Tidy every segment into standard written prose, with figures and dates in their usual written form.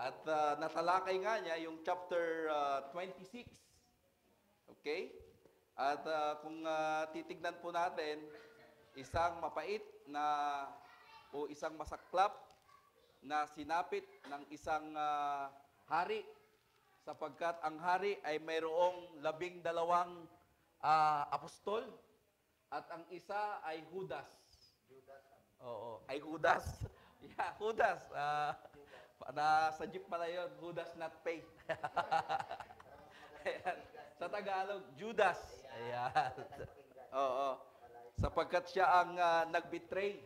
At natalakay nga niya yung chapter 26. Okay? At kung titignan po natin, isang mapait na o isang masaklap na sinapit ng isang hari, sapagkat ang hari ay mayroong 12 apostol at ang isa ay Judas. Oo, ay Judas. Yeah, Judas. Nasa jeep pala yun, Judas not pay. Ayan. Sa Tagalog, Judas. Ayan. Oo. Sapagkat siya ang nag-betray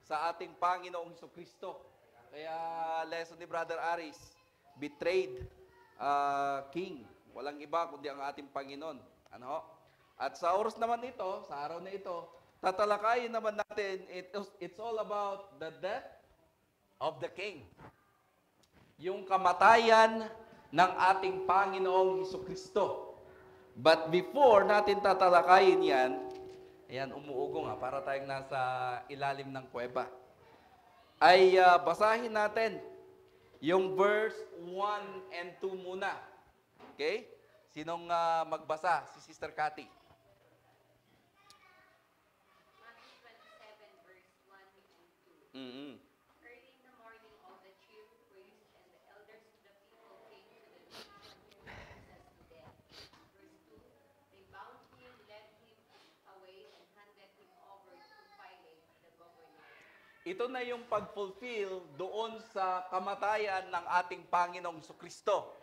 sa ating Panginoong Hesukristo. Kaya lesson ni Brother Aris, betrayed king. Walang iba kundi ang ating Panginoon. Ano? At sa oras naman ito, sa araw na ito, tatalakayin naman natin, it's all about the death of the king. Yung kamatayan ng ating Panginoong Hesukristo. But before natin tatalakayin yan, ayan, umuugo nga, para tayong nasa ilalim ng kuweba, ay basahin natin yung verse 1 and 2 muna. Okay? Sinong magbasa? Si Sister Cathy. Matthew 27, verse 1 and 2. Mm-hmm. Early in the morning, all the chief priests and the elders of the people came to the Jews to put Jesus to death. Verse 2, they bound him, led him away, and handed him over to Pilate, the governor. Ito na yung pag-fulfill doon sa kamatayan ng ating Panginoong Hesukristo.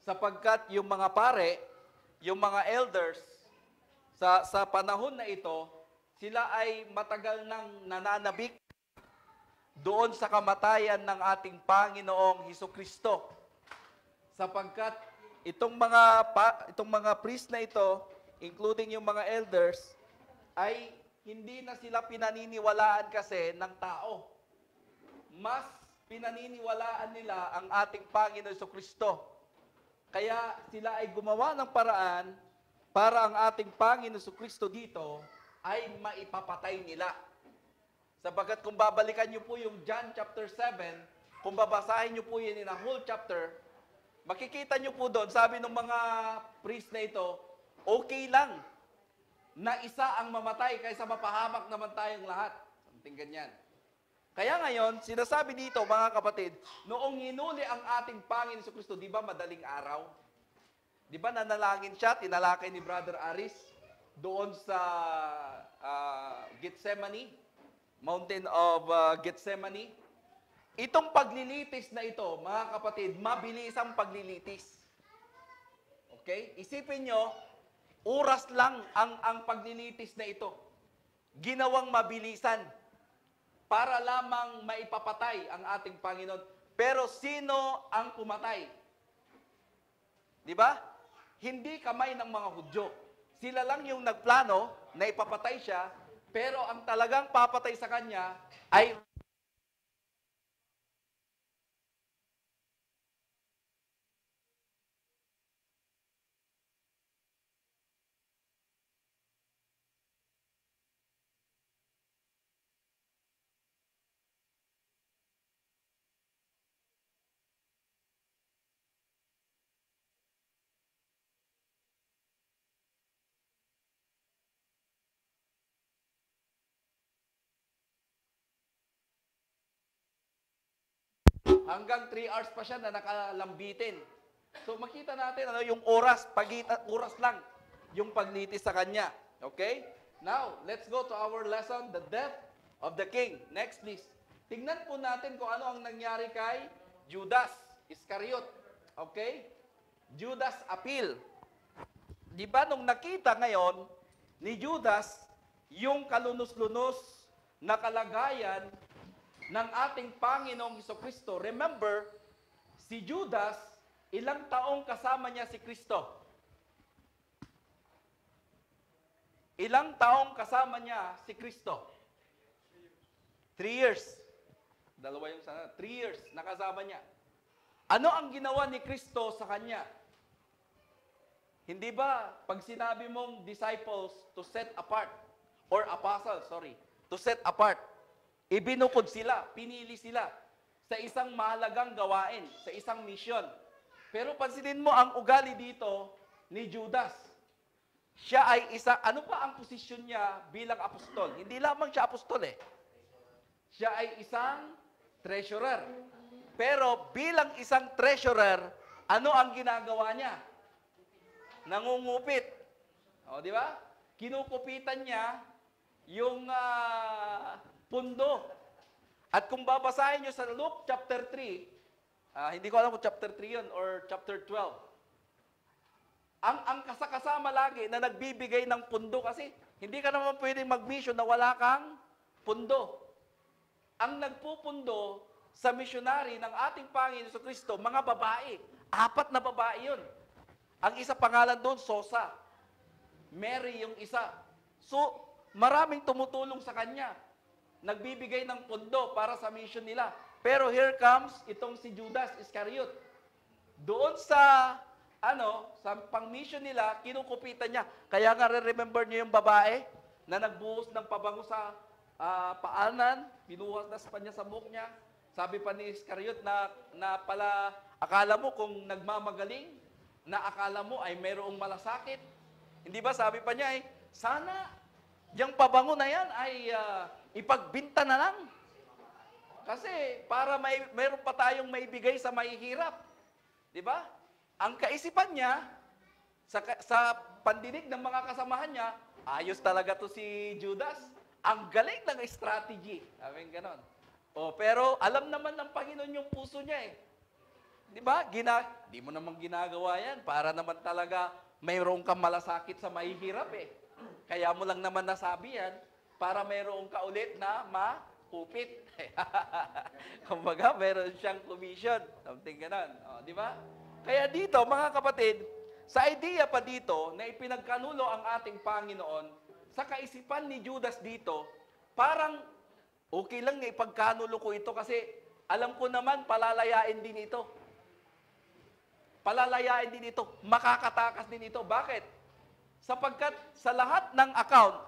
Sapagkat yung mga pare, yung mga elders, sa panahon na ito, sila ay matagal nang nananabik doon sa kamatayan ng ating Panginoong Hesukristo. Sapagkat itong mga priest na ito, including yung mga elders, ay hindi na sila pinaniniwalaan kasi ng tao. Mas pinaniniwalaan nila ang ating Panginoon Hesukristo. Kaya sila ay gumawa ng paraan para ang ating Panginoon Hesukristo dito ay maipapatay nila. Sapagkat kung babalikan niyo po yung John chapter 7, kung babasahin niyo po yun in a whole chapter, makikita niyo po doon, sabi ng mga priest na ito, okay lang na isa ang mamatay kaysa mapahamak naman tayong lahat. Something ganyan. Kaya ngayon, sinasabi dito, mga kapatid, noong hinuli ang ating Panginoon Hesukristo, di ba madaling araw? Di ba nanalangin siya, tinalakay ni Brother Aris doon sa Gethsemane, Mountain of Gethsemane. Itong paglilitis na ito, mga kapatid, mabilis ang paglilitis. Okay? Isipin nyo, oras lang ang paglilitis na ito. Ginawang mabilisan para lamang maipapatay ang ating Panginoon. Pero sino ang pumatay? Di ba? Hindi kamay ng mga Hudyo. Sila lang yung nagplano na ipapatay siya, pero ang talagang papatay sa kanya ay hanggang 3 hours pa siya na nakalambitin. So makita natin yung oras, oras lang yung paglitis sa kanya. Okay? Now, let's go to our lesson, the death of the king. Next please. Tingnan po natin kung ano ang nangyari kay Judas Iscariot. Okay? Judas appeal. Di ba nung nakita ngayon ni Judas yung kalunos-lunos na kalagayan ng ating Panginoong Hesukristo. Remember, si Judas, ilang taong kasama niya si Kristo? Ilang taong kasama niya si Kristo? 3 years. Dalawa yung sana. 3 years nakasama niya. Ano ang ginawa ni Kristo sa kanya? Hindi ba, pag sinabi mong disciples to set apart, or apostles, to set apart, ibinukod sila, pinili sila. sa isang mahalagang gawain, sa isang misyon. Pero pansinin mo ang ugali dito ni Judas. Siya ay ano pa ang posisyon niya bilang apostol? Hindi lamang siya apostol eh. Siya ay isang treasurer. Pero bilang isang treasurer, ano ang ginagawa niya? Nangungupit. O, di ba? Kinukupitan niya yung pundo. At kung babasahin niyo sa Luke chapter 3, hindi ko alam kung chapter 3 yun or chapter 12. Ang kasama lagi na nagbibigay ng pundo kasi hindi ka naman pwedeng mag-mission na wala kang pundo. Ang nagpupundo sa missionary ng ating Panginoon Kristo, mga babae. 4 na babae yun. Ang isa pangalan doon, Sosa. Mary yung isa. So, maraming tumutulong sa kanya. Nagbibigay ng pundo para sa mission nila. Pero here comes itong si Judas Iscariot. Doon sa pang-mission nila, kinukupitan niya. Kaya nga remember niyo yung babae na nagbuhos ng pabango sa paanan, binuhas pa niya sa buhok niya. Sabi pa ni Iscariot na pala, akala mo kung nagmamagaling, na akala mo ay mayroong malasakit. Hindi ba sabi pa niya sana yung pabango na yan ay ipagbinta na lang. Kasi para mayroon pa tayong maibigay sa mahihirap. Di ba? Ang kaisipan niya, sa pandinig ng mga kasamahan niya, ayos talaga to si Judas. Ang galing ng strategy. Sabi ganon. Pero alam naman ng Panginoon yung puso niya eh. Di ba? Di mo naman ginagawa yan para naman talaga mayroong kang malasakit sa mahihirap eh. Kaya mo lang naman nasabi yan para mayroong ka ulit na makupit. Kumbaga, mayroon siyang commission. Something ganon. Di ba? Kaya dito, mga kapatid, sa idea pa dito na ipinagkanulo ang ating Panginoon, sa kaisipan ni Judas dito, parang okay lang na ipagkanulo ko ito kasi alam ko naman palalayain din ito. Palalayain din ito. Makakatakas din ito. Bakit? Sapagkat sa lahat ng account,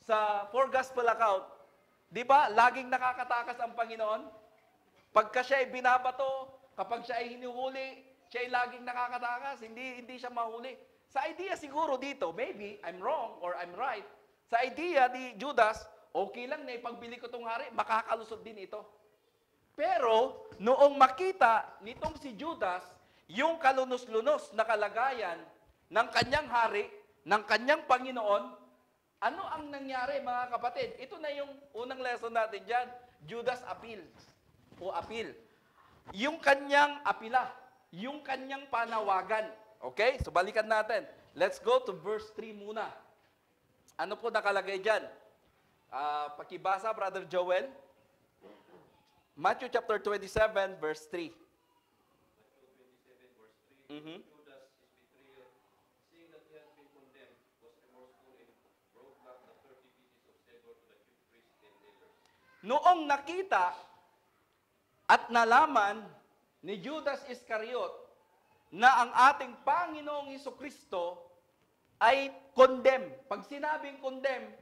sa 4 gospel account, di ba, laging nakakatakas ang Panginoon? Pagka siya ay binabato, kapag siya ay hinuhuli, siya ay laging nakakatakas, hindi siya mahuli. Sa idea siguro dito, maybe I'm wrong or I'm right, sa idea ni Judas, okay lang na ipagbili ko itong hari, makakalusot din ito. Pero, noong makita nitong si Judas, yung kalunos-lunos na kalagayan ng kanyang hari, ng kanyang Panginoon, ano ang nangyari mga kapatid? Ito na yung unang lesson natin dyan, Judas appeal. Yung kanyang apila, yung kanyang panawagan. Okay? So balikan natin. Let's go to verse 3 muna. Ano po nakalagay dyan? Pakibasa, Brother Joel. Matthew chapter 27, verse 3. Mm-hmm. Judas, his betrayer, seeing that he had been condemned, was remorseful and brought back the 30 pieces of silver to the chief priests and elders. Noong nakita at nalaman ni Judas Iscariot na ang ating Panginoong Hesukristo ay condemn. Pag sinabing condemn,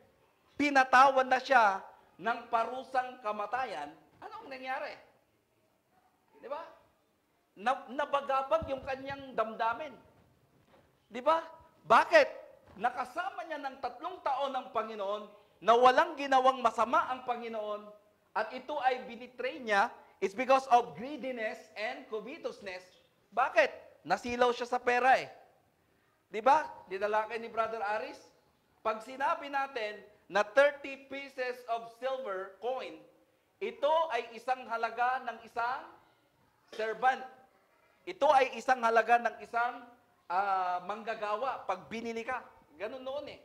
pinatawan na siya ng parusang kamatayan. Anong nangyari? Di ba? Nabagabag yung kanyang damdamin. Di ba? Bakit? Nakasama niya ng 3 taon ng Panginoon na walang ginawang masama ang Panginoon at ito ay binitray niya is because of greediness and covetousness. Bakit? Nasilaw siya sa pera eh. Di ba? Dinalakay ni Brother Aris. Pag sinabi natin na 30 pieces of silver coin, ito ay isang halaga ng isang servant. Ito ay isang halaga ng isang manggagawa pag binili ka. Ganun noon eh.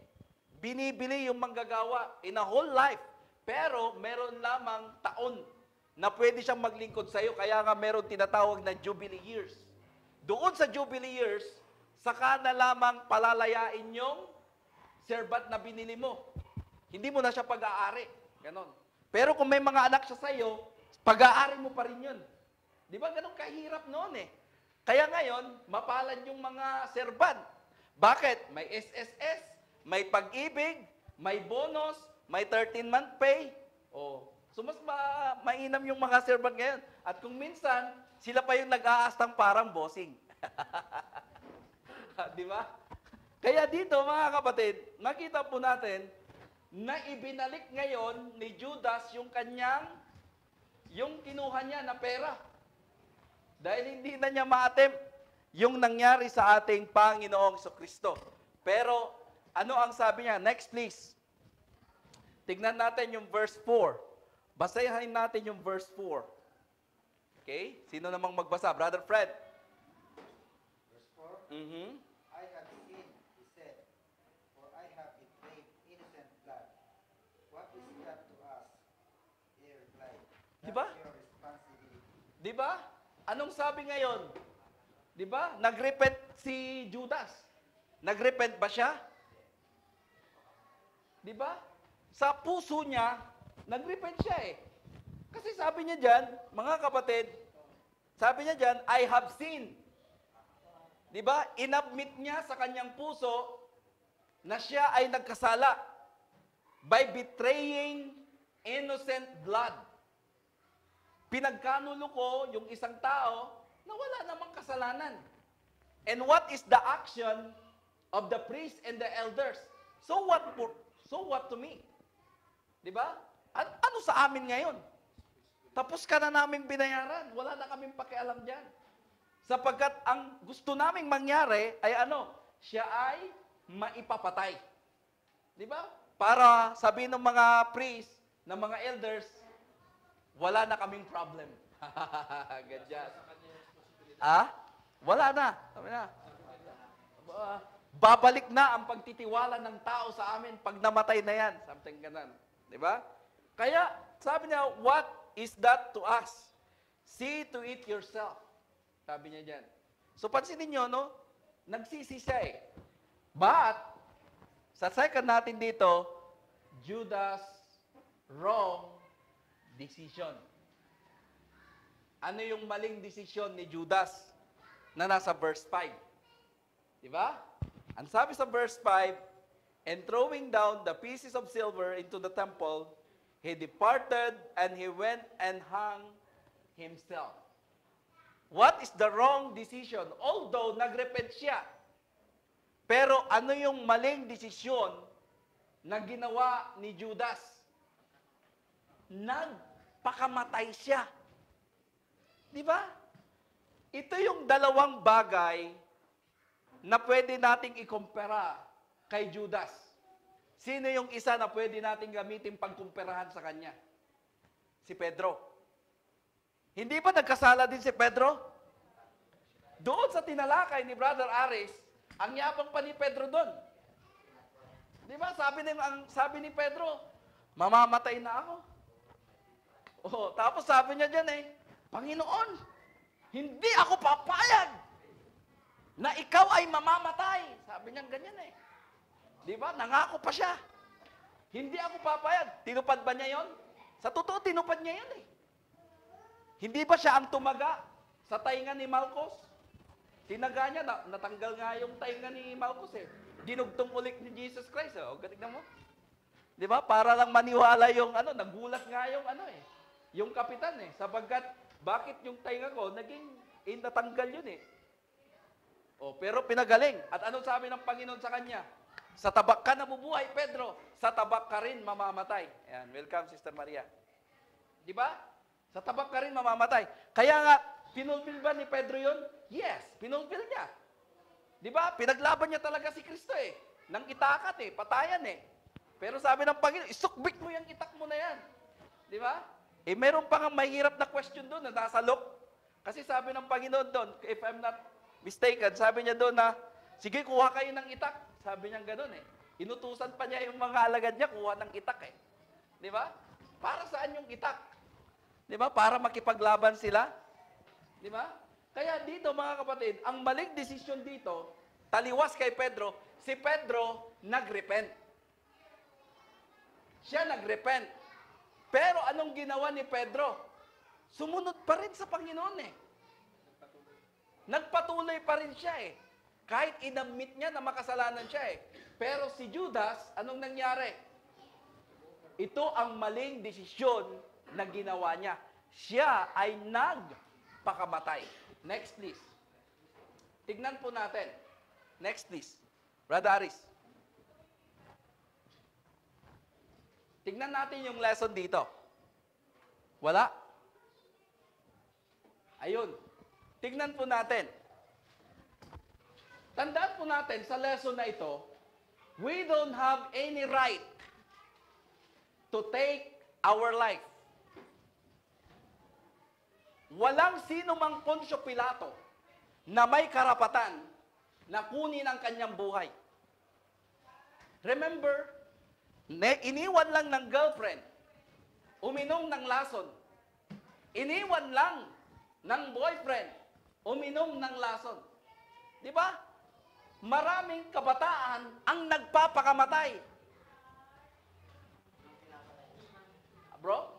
Binibili yung manggagawa in a whole life. Pero meron lamang taon na pwede siyang maglingkod sa iyo. Kaya nga meron tinatawag na Jubilee years. Doon sa Jubilee years, saka na lamang palalayain yung servant na binili mo. Hindi mo na siya pag-aari. Ganon. Pero kung may mga anak siya sa iyo, pag-aari mo pa rin yun. Di ba ganon kahirap noon eh. Kaya ngayon, mapalad yung mga servant. Bakit? May SSS, may pag-ibig, may bonus, may 13-month pay. So mas mainam yung mga servant ngayon. At kung minsan, sila pa yung nag-aastang parang bossing. Di ba? Kaya dito, mga kapatid, nakita po natin na ibinalik ngayon ni Judas yung kinuha niya na pera. Dahil hindi na niya ma-attempt yung nangyari sa ating Panginoong Kristo. Pero, ano ang sabi niya? Next, please. Tignan natin yung verse 4. Basahin natin yung verse 4. Okay? Sino namang magbasa? Brother Fred. Verse 4, Mm-hmm. I have sinned, he said, for I have betrayed innocent blood. What is that to us? He replied, that's Diba? your responsibility. Di ba? Anong sabi ngayon? Di ba? Nagrepent si Judas. Nagrepent ba siya? Di ba? Sa puso niya, nagrepent siya eh. Kasi sabi niya dyan, mga kapatid, sabi niya dyan, I have sinned. Di ba? Inadmit niya sa kanyang puso na siya ay nagkasala by betraying innocent blood. Pinagkanulo ko yung isang tao na wala namang kasalanan. And what is the action of the priest and the elders? So what to me? 'Di ba? Ano sa amin ngayon? Tapos ka na naming binayaran. Wala na kaming pakialam diyan. Sapagkat ang gusto naming mangyari ay ano? Siya ay maipapatay. 'Di ba? Para sabihin ng mga priest, ng mga elders, wala na kaming problem. Ganyan. Wala na. Sabi na. Babalik na ang pagtitiwala ng tao sa amin pag namatay na yan. Something ganun. Di ba? Kaya, sabi niya, what is that to us? See to it yourself. Sabi niya dyan. So, pansinin niyo, no? Nagsisi siya eh. But, sa second natin dito, Judas wrong decision. Ano yung maling desisyon ni Judas na nasa verse 5? Di ba? Ang sabi sa verse 5, and throwing down the pieces of silver into the temple, he departed and he went and hung himself. What is the wrong decision? Although nagrepent siya, pero ano yung maling desisyon na ginawa ni Judas? Nagpakamatay siya. Di ba? Ito yung dalawang bagay na pwede nating ikumpara kay Judas. Sino yung isa na pwede nating gamitin pagkumparahan sa kanya? Si Pedro. Hindi ba nagkasala din si Pedro? Doon sa tinalakay ni Brother Aris, ang yabang pa ni Pedro doon. Di ba? Sabi ni Pedro, mamamatay na ako. Oh, tapos sabi niya diyan Panginoon, hindi ako papayag na ikaw ay mamamatay. Sabi niya ganyan Di ba? Nangako pa siya. Hindi ako papayag. Tinupad ba niya yon? Sa totoo, tinupad niya yon Hindi ba siya ang tumaga sa tainga ni Malchus? Tinaga niya, natanggal nga yung tainga ni Malchus Dinugtong ulit ni Jesus Christ. Tignan mo. Di ba? Para lang maniwala yung nagulat nga yung kapitan sapagkat bakit yung tainga ko naging natanggal yun pero pinagaling. At anong sabi ng Panginoon sa kanya? Sa tabak ka nabubuhay, Pedro. Sa tabak ka rin mamamatay. Ayan, welcome, Sister Maria. Di ba? Sa tabak ka rin mamamatay. Kaya nga, pinulpil ba ni Pedro yun? Yes, pinulpil niya. Di ba? Pinaglaban niya talaga si Kristo Nang itakat patayan Pero sabi ng Panginoon, isukbit mo yung itak mo na yan. Di ba? Meron pa nga mahirap na question doon na nasa Luke. Kasi sabi ng Panginoon doon, if I'm not mistaken, sabi niya doon na, sige, kuha kayo ng itak. Sabi niya gano'n Inutusan pa niya yung mga alagad niya, kuha ng itak Di ba? Para saan yung itak? Di ba? Para makipaglaban sila? Di ba? Kaya dito, mga kapatid, ang maling desisyon dito, taliwas kay Pedro, si Pedro nagrepent. Siya nagrepent. Pero anong ginawa ni Pedro? Sumunod pa rin sa Panginoon Nagpatuloy pa rin siya Kahit inadmit niya na makasalanan siya Pero si Judas, anong nangyari? Ito ang maling desisyon na ginawa niya. Siya ay nagpakamatay. Next, please. Tignan po natin. Next, please. Brother Aris. Tignan natin yung lesson dito. Wala? Ayun. Tignan po natin. Tandaan po natin sa lesson na ito, we don't have any right to take our life. Walang sino mang Poncio Pilato na may karapatan na kunin ang kanyang buhay. Remember, iniwan lang ng girlfriend, uminom ng lason. Iniwan lang ng boyfriend, uminom ng lason. Di ba? Maraming kabataan ang nagpapakamatay. Bro?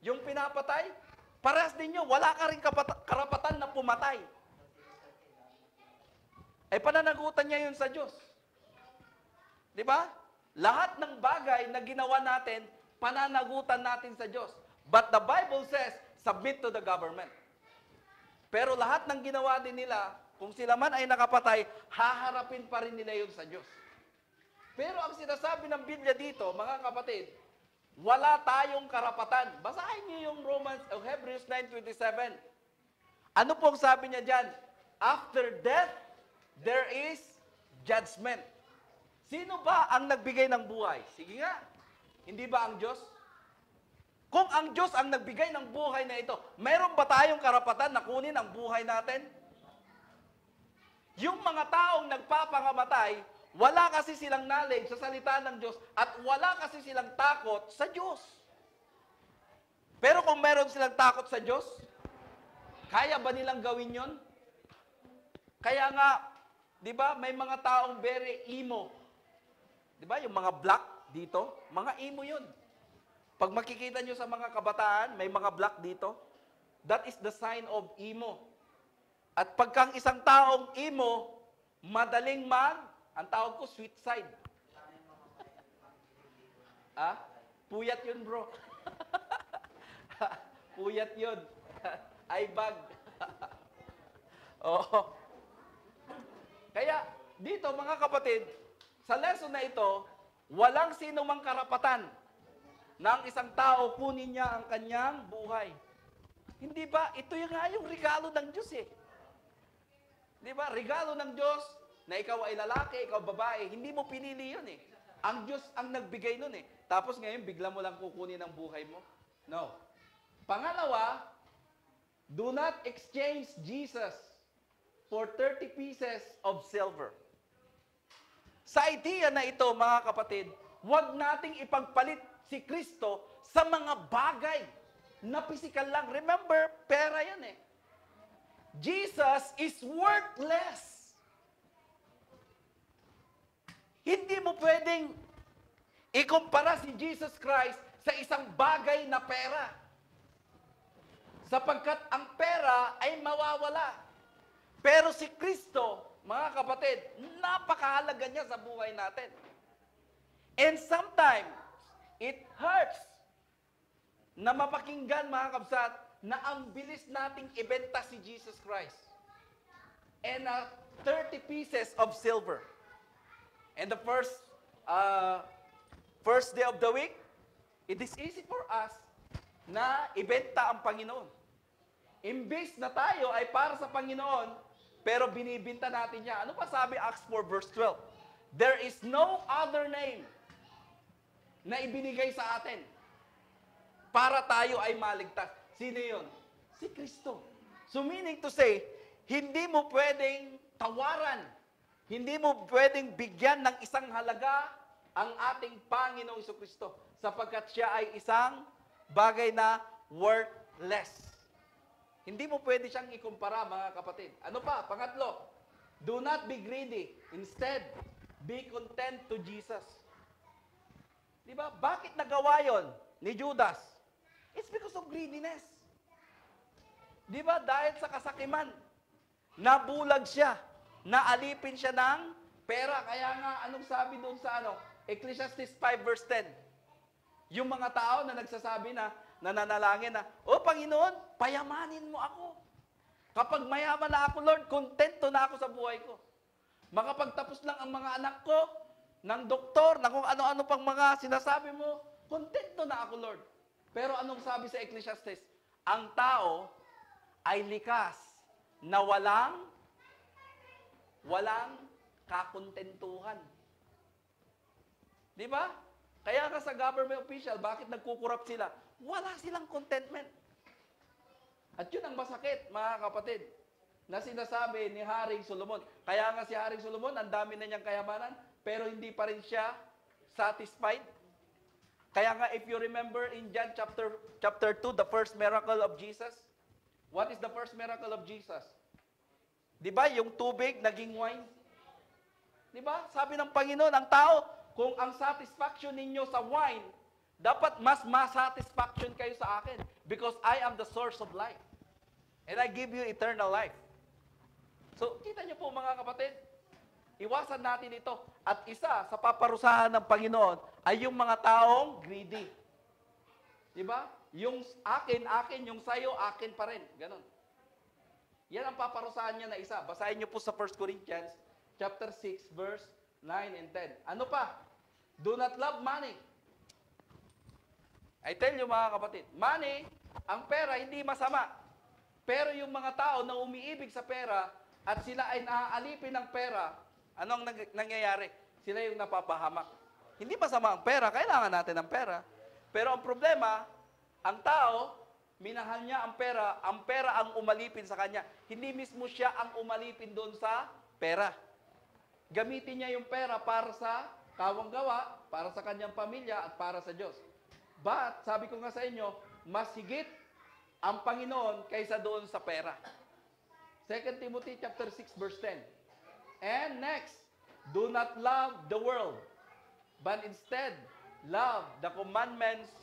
Yung pinapatay? Parehas din nyo, wala ka rin karapatan na pumatay. Ay pananagutan niya yun sa Diyos. Di ba? Lahat ng bagay na ginawa natin, pananagutan natin sa Diyos. But the Bible says, submit to the government. Pero lahat ng ginawa din nila, kung sila man ay nakapatay, haharapin pa rin nila yun sa Diyos. Pero ang sinasabi ng Biblia dito, mga kapatid, wala tayong karapatan. Basahin niyo yung Hebrews 9:27. Ano pong sabi niya dyan? After death, there is judgment. Sino ba ang nagbigay ng buhay? Sige nga. Hindi ba ang Diyos? Kung ang Diyos ang nagbigay ng buhay na ito, meron ba tayong karapatan na kunin ang buhay natin? Yung mga taong nagpapangamatay, wala kasi silang knowledge sa salita ng Diyos at wala kasi silang takot sa Diyos. Pero kung meron silang takot sa Diyos, kaya ba nilang gawin yon? Kaya nga, di ba, may mga taong very emo. Di ba, yung mga black dito, mga emo yun. Pag makikita nyo sa mga kabataan, may mga black dito, that is the sign of emo. At pagkang isang taong emo, madaling ang tawag ko, sweet side. Ah? Puyat yun, bro. Puyat yun. Ay bag. Oo. Kaya, dito mga kapatid, sa lesson na ito, walang sino mang karapatan na ang isang tao kunin niya ang kanyang buhay. Hindi ba? Ito yung nga yung regalo ng Diyos eh. Di ba? Regalo ng Diyos na ikaw ay lalaki, ikaw babae, hindi mo pinili yun eh. Ang Diyos ang nagbigay nun eh. Tapos ngayon, bigla mo lang kukunin ang buhay mo? No. Pangalawa, do not exchange Jesus for 30 pieces of silver. Sa idea na ito, mga kapatid, huwag nating ipagpalit si Kristo sa mga bagay na physical lang. Remember, pera yan eh. Jesus is worthless. Hindi mo pwedeng ikumpara si Jesus Christ sa isang bagay na pera. Sapagkat ang pera ay mawawala. Pero si Kristo, mga kapatid, napakahalaga niya sa buhay natin. And sometimes, it hurts na mapakinggan, mga kabsat, na ang bilis nating ibenta si Jesus Christ. And 30 pieces of silver. And the first day of the week, it is easy for us na ibenta ang Panginoon. Imbis na tayo ay para sa Panginoon, pero binibinta natin niya. Ano pa sabi Acts 4 verse 12? There is no other name na ibinigay sa atin para tayo ay maligtas. Sino yun? Si Kristo. So meaning to say, hindi mo pwedeng tawaran, hindi mo pwedeng bigyan ng isang halaga ang ating Panginoong Jesucristo sapagkat siya ay isang bagay na worthless. Hindi mo pwede siyang ikumpara, mga kapatid. Ano pa? Pangatlo, do not be greedy. Instead, be content to Jesus. Di ba? Bakit nagawa yon ni Judas? It's because of greediness. Di ba? Dahil sa kasakiman, nabulag siya, naalipin siya ng pera. Kaya nga, anong sabi doon sa Ecclesiastes 5 verse 10? Yung mga tao na nagsasabi na, nananalangin na, "O Panginoon, payamanin mo ako. Kapag mayaman na ako, Lord, kontento na ako sa buhay ko. Makapagtapos lang ang mga anak ko ng doktor, na kung ano-ano pang mga sinasabi mo, kontento na ako, Lord." Pero anong sabi sa Ecclesiastes? Ang tao ay likas na walang kakontentuhan. Di ba? Kaya ka sa government official, bakit nagkukurap sila? Wala silang contentment. At yun ang masakit, mga kapatid, na sinasabi ni Haring Solomon. Kaya nga si Haring Solomon, ang dami na niyang kayamanan, pero hindi pa rin siya satisfied. Kaya nga, if you remember in John chapter 2, the first miracle of Jesus, what is the first miracle of Jesus? Di ba, yung tubig naging wine? Di ba? Sabi ng Panginoon, ang tao, kung ang satisfaction ninyo sa wine, dapat mas satisfaction kayo sa akin because I am the source of life. And I give you eternal life. So, kita niyo po mga kapatid, iwasan natin ito. At isa sa paparusahan ng Panginoon ay yung mga taong greedy. Di ba? Yung akin, yung sayo, akin pa rin. Ganon. Yan ang paparusahan niya na isa. Basahin niyo po sa 1 Corinthians chapter 6, verse 9 and 10. Ano pa? Do not love money. I tell you mga kapatid, money, ang pera hindi masama. Pero yung mga tao na umiibig sa pera at sila ay naaalipin ng pera, anong nangyayari? Sila yung napapahamak. Hindi masama ang pera, kailangan natin ng pera. Pero ang problema, ang tao, minahal niya ang pera ang umalipin sa kanya. Hindi mismo siya ang umalipin doon sa pera. Gamitin niya yung pera para sa kawang-gawa, para sa kanyang pamilya at para sa Diyos. But, sabi ko nga sa inyo, mas higit ang Panginoon kaysa doon sa pera. 2 Timothy chapter 6 verse 10. And next, do not love the world, but instead love the commandments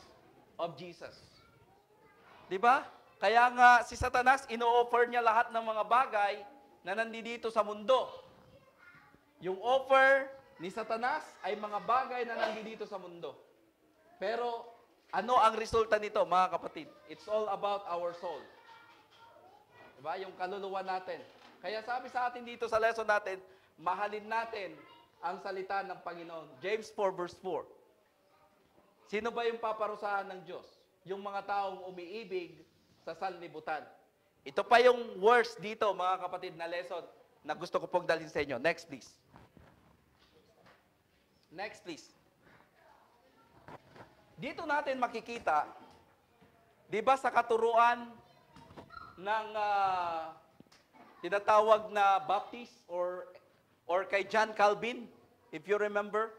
of Jesus. 'Di ba? Kaya nga si Satanas ino-offer niya lahat ng mga bagay na nandito sa mundo. Yung offer ni Satanas ay mga bagay na nandito sa mundo. Pero ano ang resulta nito, mga kapatid? It's all about our soul. Diba? Yung kaluluwa natin. Kaya sabi sa atin dito sa lesson natin, mahalin natin ang salita ng Panginoon. James 4 verse 4. Sino ba yung paparusahan ng Diyos? Yung mga taong umiibig sa sanlibutan. Ito pa yung worst dito, mga kapatid, na lesson na gusto ko pong dalhin sa inyo. Next, please. Next, please. Dito natin makikita, di ba sa katuruan ng tinatawag na Baptist or kay John Calvin, if you remember,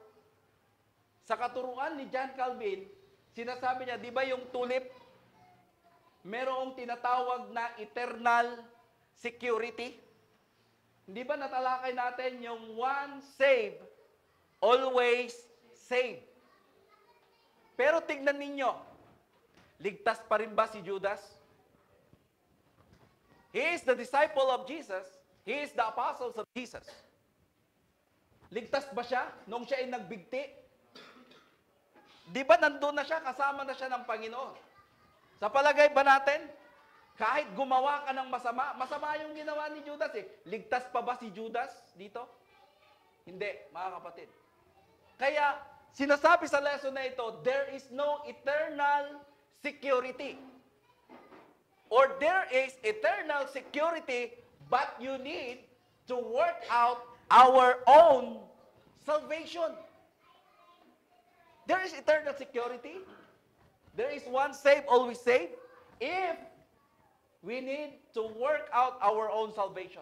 sa katuruan ni John Calvin, sinasabi niya, di ba yung tulip, merong tinatawag na eternal security? Hindi ba natalakay natin yung one save, always save? Pero tignan ninyo, ligtas pa rin ba si Judas? He is the disciple of Jesus. He is the apostles of Jesus. Ligtas ba siya nung siya ay nagbigti? Di ba nandun na siya, kasama na siya ng Panginoon? Sa palagay ba natin, kahit gumawa ka ng masama, masama yung ginawa ni Judas eh. Ligtas pa ba si Judas dito? Hindi, mga kapatid. Kaya, sinasabi sa lesson na ito, there is no eternal security. Or there is eternal security, but you need to work out our own salvation. There is eternal security. There is one saved, always saved. If we need to work out our own salvation.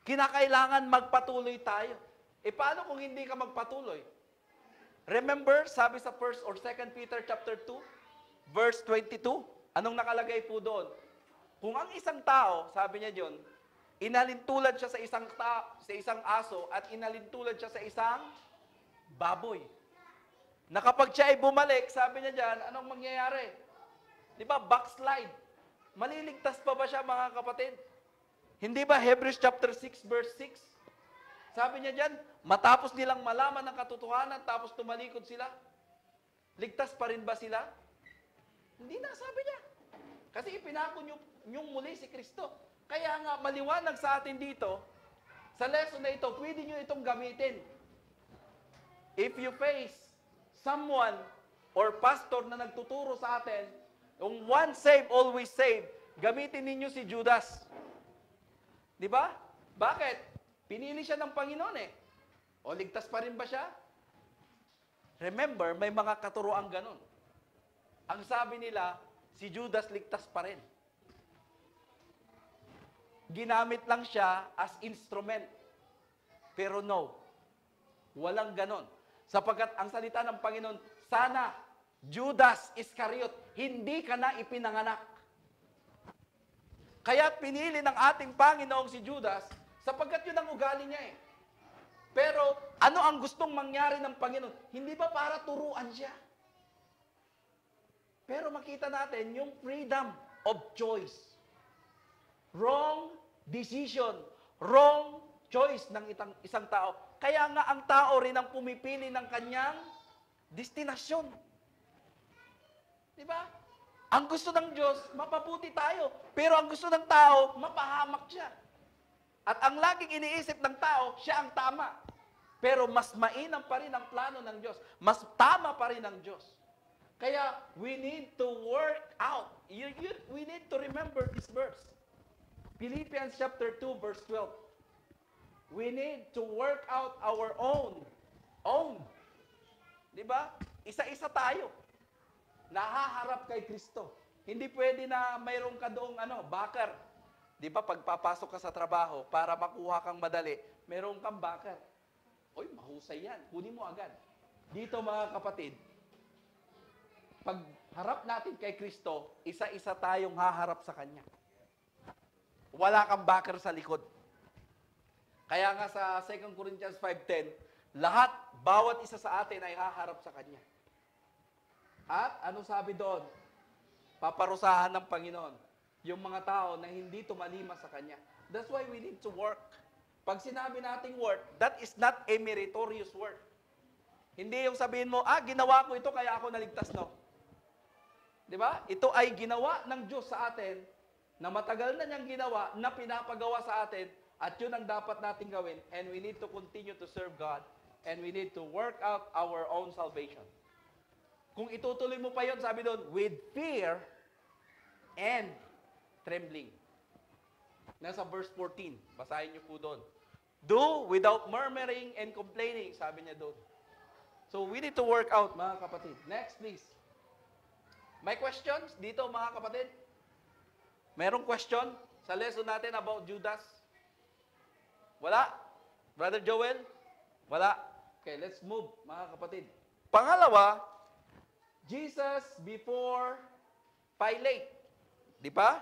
Kinakailangan magpatuloy tayo. E paano kung hindi ka magpatuloy? Remember, sabi sa 1 or 2 Peter chapter 2, verse 22, anong nakalagay po doon? Kung ang isang tao, sabi niya diyon, inalintulad siya sa isang aso at inalintulad siya sa isang baboy. Na kapag siya ay bumalik, sabi niya diyan, anong mangyayari? 'Di ba? Backslide. Maliligtas pa ba siya, mga kapatid? Hindi ba Hebrews chapter 6 verse 6? Sabi niya diyan, matapos nilang malaman ng katotohanan tapos tumalikod sila, ligtas pa rin ba sila? Hindi na, sabi niya. Kasi ipinako niyong muli si Kristo. Kaya nga, maliwanag sa atin dito, sa lesson na ito, pwede niyo itong gamitin. If you face someone or pastor na nagtuturo sa atin, yung once saved, always saved, gamitin ninyo si Judas. Di ba? Bakit? Pinili siya ng Panginoon eh. O ligtas pa rin ba siya? Remember, may mga katuroang ganon. Ang sabi nila, si Judas ligtas pa rin. Ginamit lang siya as instrument. Pero no, walang ganon. Sapagkat ang salita ng Panginoon, sana, Judas Iscariot, hindi ka na ipinanganak. Kaya pinili ng ating Panginoong si Judas, sapagkat yun ang ugali niya eh. Pero ano ang gustong mangyari ng Panginoon? Hindi ba para turuan siya? Pero makita natin yung freedom of choice. Wrong decision, wrong choice ng isang tao. Kaya nga ang tao rin ang pumipili ng kanyang destinasyon. Di ba? Ang gusto ng Diyos, mapabuti tayo. Pero ang gusto ng tao, mapahamak siya. At ang laging iniisip ng tao, siya ang tama. Pero mas mainam pa rin ang plano ng Diyos. Mas tama pa rin ang Diyos. Kaya, we need to work out. We need to remember this verse. Philippians chapter 2, verse 12. We need to work out our own. Di ba? Isa-isa tayo. Nahaharap kay Kristo. Hindi pwede na mayroon ka doong backer. Di ba, pagpapasok ka sa trabaho, para makuha kang madali, mayroon kang backer. Oy, mahusay yan. Kunin mo agad. Dito mga kapatid, pag harap natin kay Kristo, isa-isa tayong haharap sa Kanya. Wala kang backer sa likod. Kaya nga sa 2 Corinthians 5:10, bawat isa sa atin ay haharap sa Kanya. At ano sabi doon? Paparusahan ng Panginoon yung mga tao na hindi tumalima sa Kanya. That's why we need to work. Pag sinabi nating work, that is not a meritorious work. Hindi yung sabihin mo, ginawa ko ito kaya ako naligtas, no? Di ba? Ito ay ginawa ng Diyos sa atin, na matagal na niyang ginawa, na pinapagawa sa atin, at yun ang dapat natin gawin. And we need to continue to serve God, and we need to work out our own salvation. Kung itutuloy mo pa yun, sabi doon, with fear and trembling. Nasa verse 14, basahin niyo po doon. Do without murmuring and complaining, sabi niya doon. So, we need to work out, mga kapatid. Next, please. May questions dito, mga kapatid? Merong question sa lesson natin about Judas? Wala? Brother Joel? Wala? Okay, let's move, mga kapatid. Pangalawa, Jesus before Pilate. Di ba?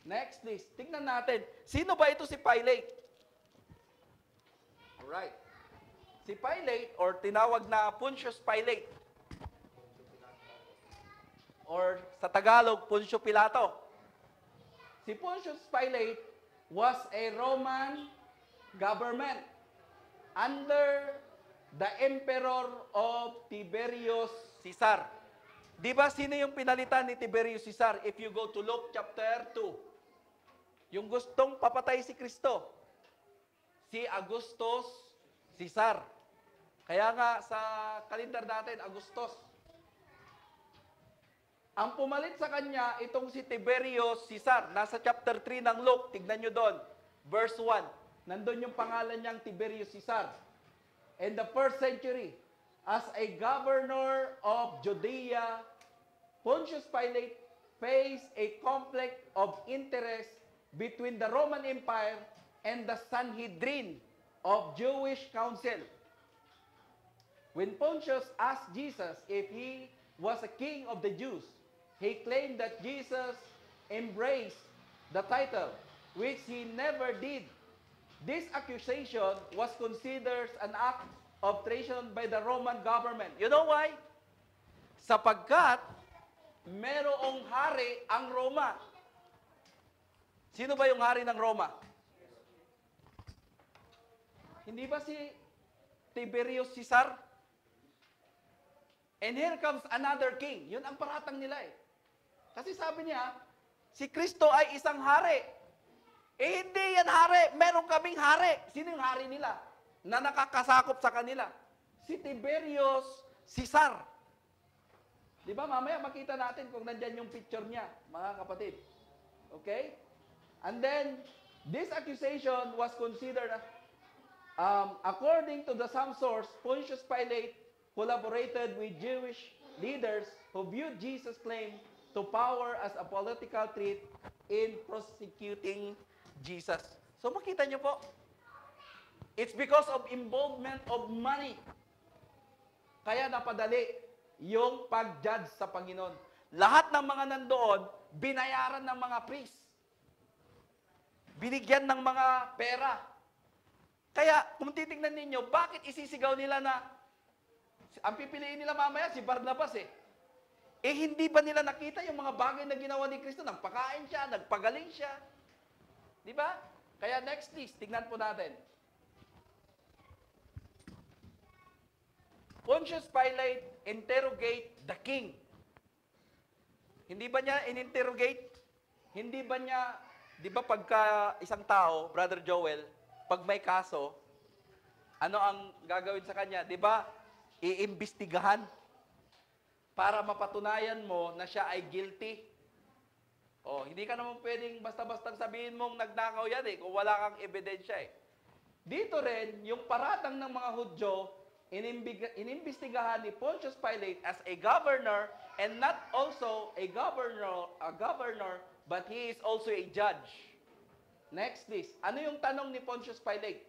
Next, please. Tingnan natin. Sino ba ito si Pilate? Alright. Si Pilate, or tinawag na Pontius Pilate, or sa Tagalog, Poncio Pilato. Si Pontius Pilate was a Roman government under the Emperor of Tiberius Caesar. Di ba sino yung pinalitan ni Tiberius Caesar? If you go to Luke chapter 2, yung gustong papatay si Kristo, si Augustus Caesar. Kaya nga sa kalendar natin, Augustus. Ang pumalit sa kanya, itong si Tiberius Caesar. Nasa chapter 3 ng Luke, tignan nyo doon. Verse 1. Nandun yung pangalan niyang Tiberius Caesar. In the first century, as a governor of Judea, Pontius Pilate faced a conflict of interest between the Roman Empire and the Sanhedrin of Jewish council. When Pontius asked Jesus if he was a king of the Jews, he claimed that Jesus embraced the title, which he never did. This accusation was considered an act of treason by the Roman government. You know why? Sapagkat merong hari ang Roma. Sino ba yung hari ng Roma? Hindi ba si Tiberius Caesar? And here comes another king. Yun ang paratang nila eh. Kasi sabi niya, si Kristo ay isang hari. Eh hindi yan hari, meron kaming hari. Sino yung hari nila na nakakasakop sa kanila? Si Tiberius Caesar. Di ba, mamaya makita natin kung nandyan yung picture niya, mga kapatid. Okay? And then, this accusation was considered, according to the some source, Pontius Pilate collaborated with Jewish leaders who viewed Jesus' claim to power as a political threat in prosecuting Jesus. So makita niyo po, it's because of involvement of money. Kaya napadali yung pag-judge sa Panginoon. Lahat ng mga nandoon, binayaran ng mga priest. Binigyan ng mga pera. Kaya, kung titingnan ninyo, bakit isisigaw nila na, ang pipiliin nila mamaya, si Barnabas eh. Eh, hindi ba nila nakita yung mga bagay na ginawa ni Kristo? Nagpakain siya, nagpagaling siya. Di ba? Kaya next please, tingnan po natin. Pontius Pilate interrogate the king. Hindi ba niya in-interrogate? Hindi ba niya, di ba pagka isang tao, Brother Joel, pag may kaso, ano ang gagawin sa kanya? Di ba? Iimbestigahan para mapatunayan mo na siya ay guilty. Oh, hindi ka naman pwedeng basta-bastang sabihin mong nagnakaw yan kung wala kang ebidensya Dito rin, yung paratang ng mga Hudyo, inimbestigahan ni Pontius Pilate as a governor and not also a governor, but he is also a judge. Next please. Ano yung tanong ni Pontius Pilate?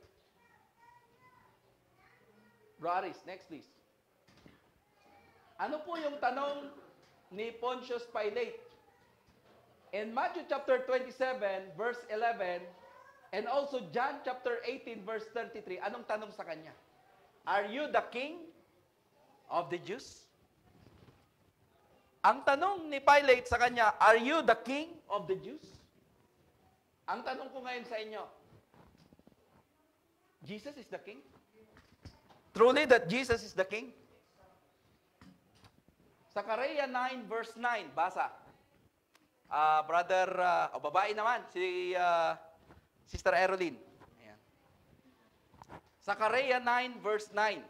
Braris, next please. Ano po yung tanong ni Pontius Pilate? In Matthew chapter 27, verse 11, and also John chapter 18, verse 33, anong tanong sa kanya? Are you the king of the Jews? Ang tanong ni Pilate sa kanya, are you the king of the Jews? Ang tanong ko ngayon sa inyo, Jesus is the king? Truly that Jesus is the king? Zechariah 9 verse 9, basa. Babae naman, si Sister Eroline. Ayan. Zechariah 9 verse 9.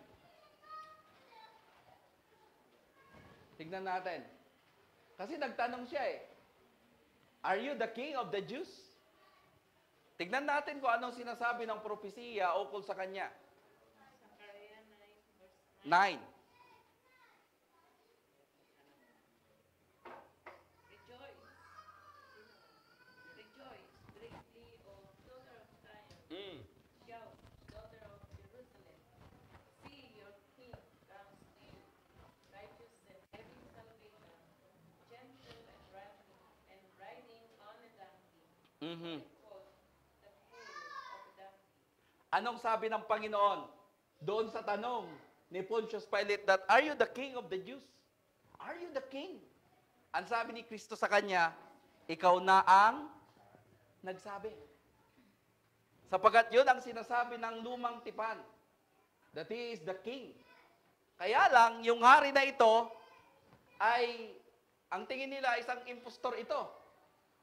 Tignan natin. Kasi nagtanong siya Are you the king of the Jews? Tignan natin kung anong sinasabi ng propesiya ukol sa kanya. 9. Rejoice greatly, O daughter of Zion. Shout, daughter of Jerusalem. See, your king comes to you, righteous and having salvation, gentle and riding on a donkey, and colt, the foal of a donkey. Anong sabi ng Panginoon doon sa tanong ni Pontius Pilate that, are you the king of the Jews? Are you the king? Ang sabi ni Kristo sa kanya, ikaw na ang nagsabi. Sapagat yun ang sinasabi ng lumang tipan, that he is the king. Kaya lang, yung hari na ito, ay, ang tingin nila, isang impostor ito.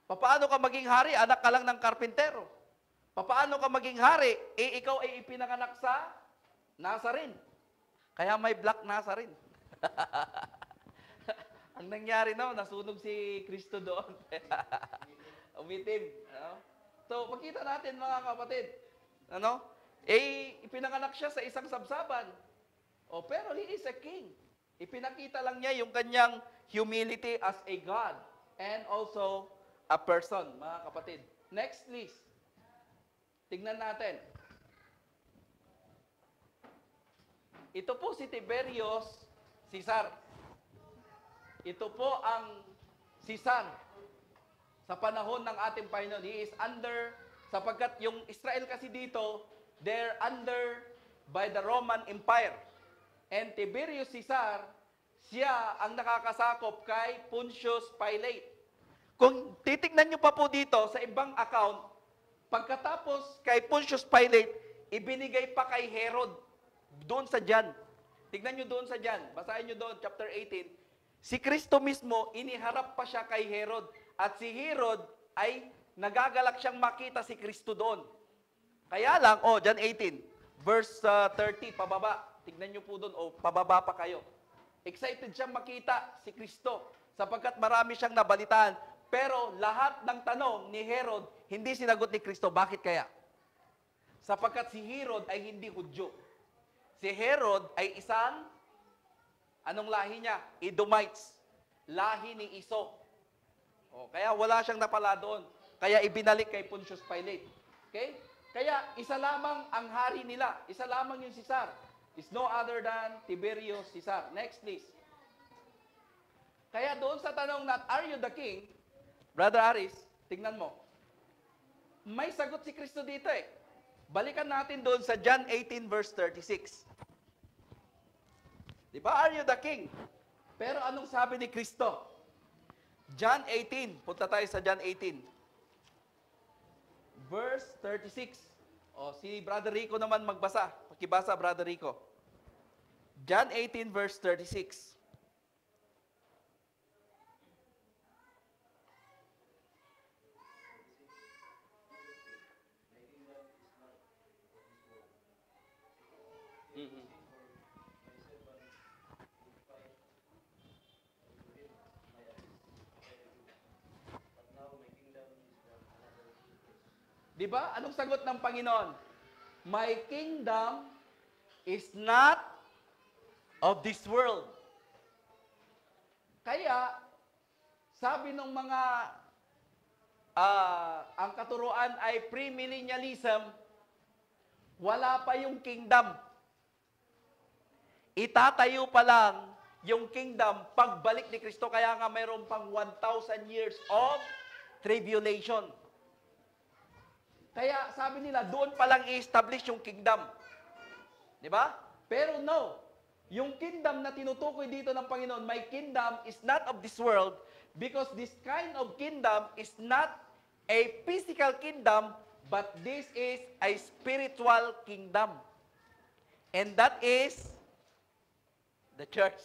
Paano ka maging hari? Anak ka lang ng karpintero. Paano ka maging hari? Ikaw ay ipinanganak sa Nazarene. Kaya may black Nazarene. Ang nangyari nasunog si Kristo doon. Umitim. So, makita natin mga kapatid. Ipinanganak siya sa isang sabsaban. Pero he is a king. Ipinakita lang niya yung kanyang humility as a God and also a person, mga kapatid. Next, please. Tignan natin. Ito po si Tiberius Caesar. Ito po ang Caesar sa panahon ng ating Panginoon. He is under, sapagkat yung Israel kasi dito, they're under by the Roman Empire. And Tiberius Caesar, siya ang nakakasakop kay Pontius Pilate. Kung titignan nyo pa po dito sa ibang account, pagkatapos kay Pontius Pilate, ibinigay pa kay Herod doon sa John. Tignan nyo doon sa John. Basahin nyo doon, chapter 18. Si Kristo mismo, iniharap pa siya kay Herod. At si Herod ay nagagalak siyang makita si Kristo doon. Kaya lang, John 18, verse 30, pababa. Tignan niyo po doon, pababa pa kayo. Excited siyang makita si Kristo sapagkat marami siyang nabalitaan. Pero lahat ng tanong ni Herod, hindi sinagot ni Kristo. Bakit kaya? Sapagkat si Herod ay hindi Hudyo. Si Herod ay isang, anong lahi niya? Edomites. Lahi ni Iso. Kaya wala siyang napala doon. Kaya ibinalik kay Pontius Pilate. Okay? Kaya isa lamang ang hari nila. Isa lamang yung Caesar. Is no other than Tiberius Caesar. Next, please. Kaya doon sa tanong na, are you the king? Brother Aris, tingnan mo. May sagot si Kristo dito eh. Balikan natin doon sa John 18 verse 36. Di ba, are you the king? Pero anong sabi ni Kristo? John 18, punta tayo sa John 18. Verse 36. Si Brother Rico naman magbasa. Pakibasa, Brother Rico. John 18 verse 36. Di ba? Anong sagot ng Panginoon? My kingdom is not of this world. Kaya, sabi ng mga, ang katuruan ay premillennialism, wala pa yung kingdom. Itatayo pa lang yung kingdom pagbalik ni Kristo. Kaya nga mayroon pang 1,000 years of tribulation. Kaya sabi nila, doon pa lang i-establish yung kingdom. Di ba? Pero no, yung kingdom na tinutukoy dito ng Panginoon, my kingdom is not of this world because this kind of kingdom is not a physical kingdom, but this is a spiritual kingdom. And that is the church.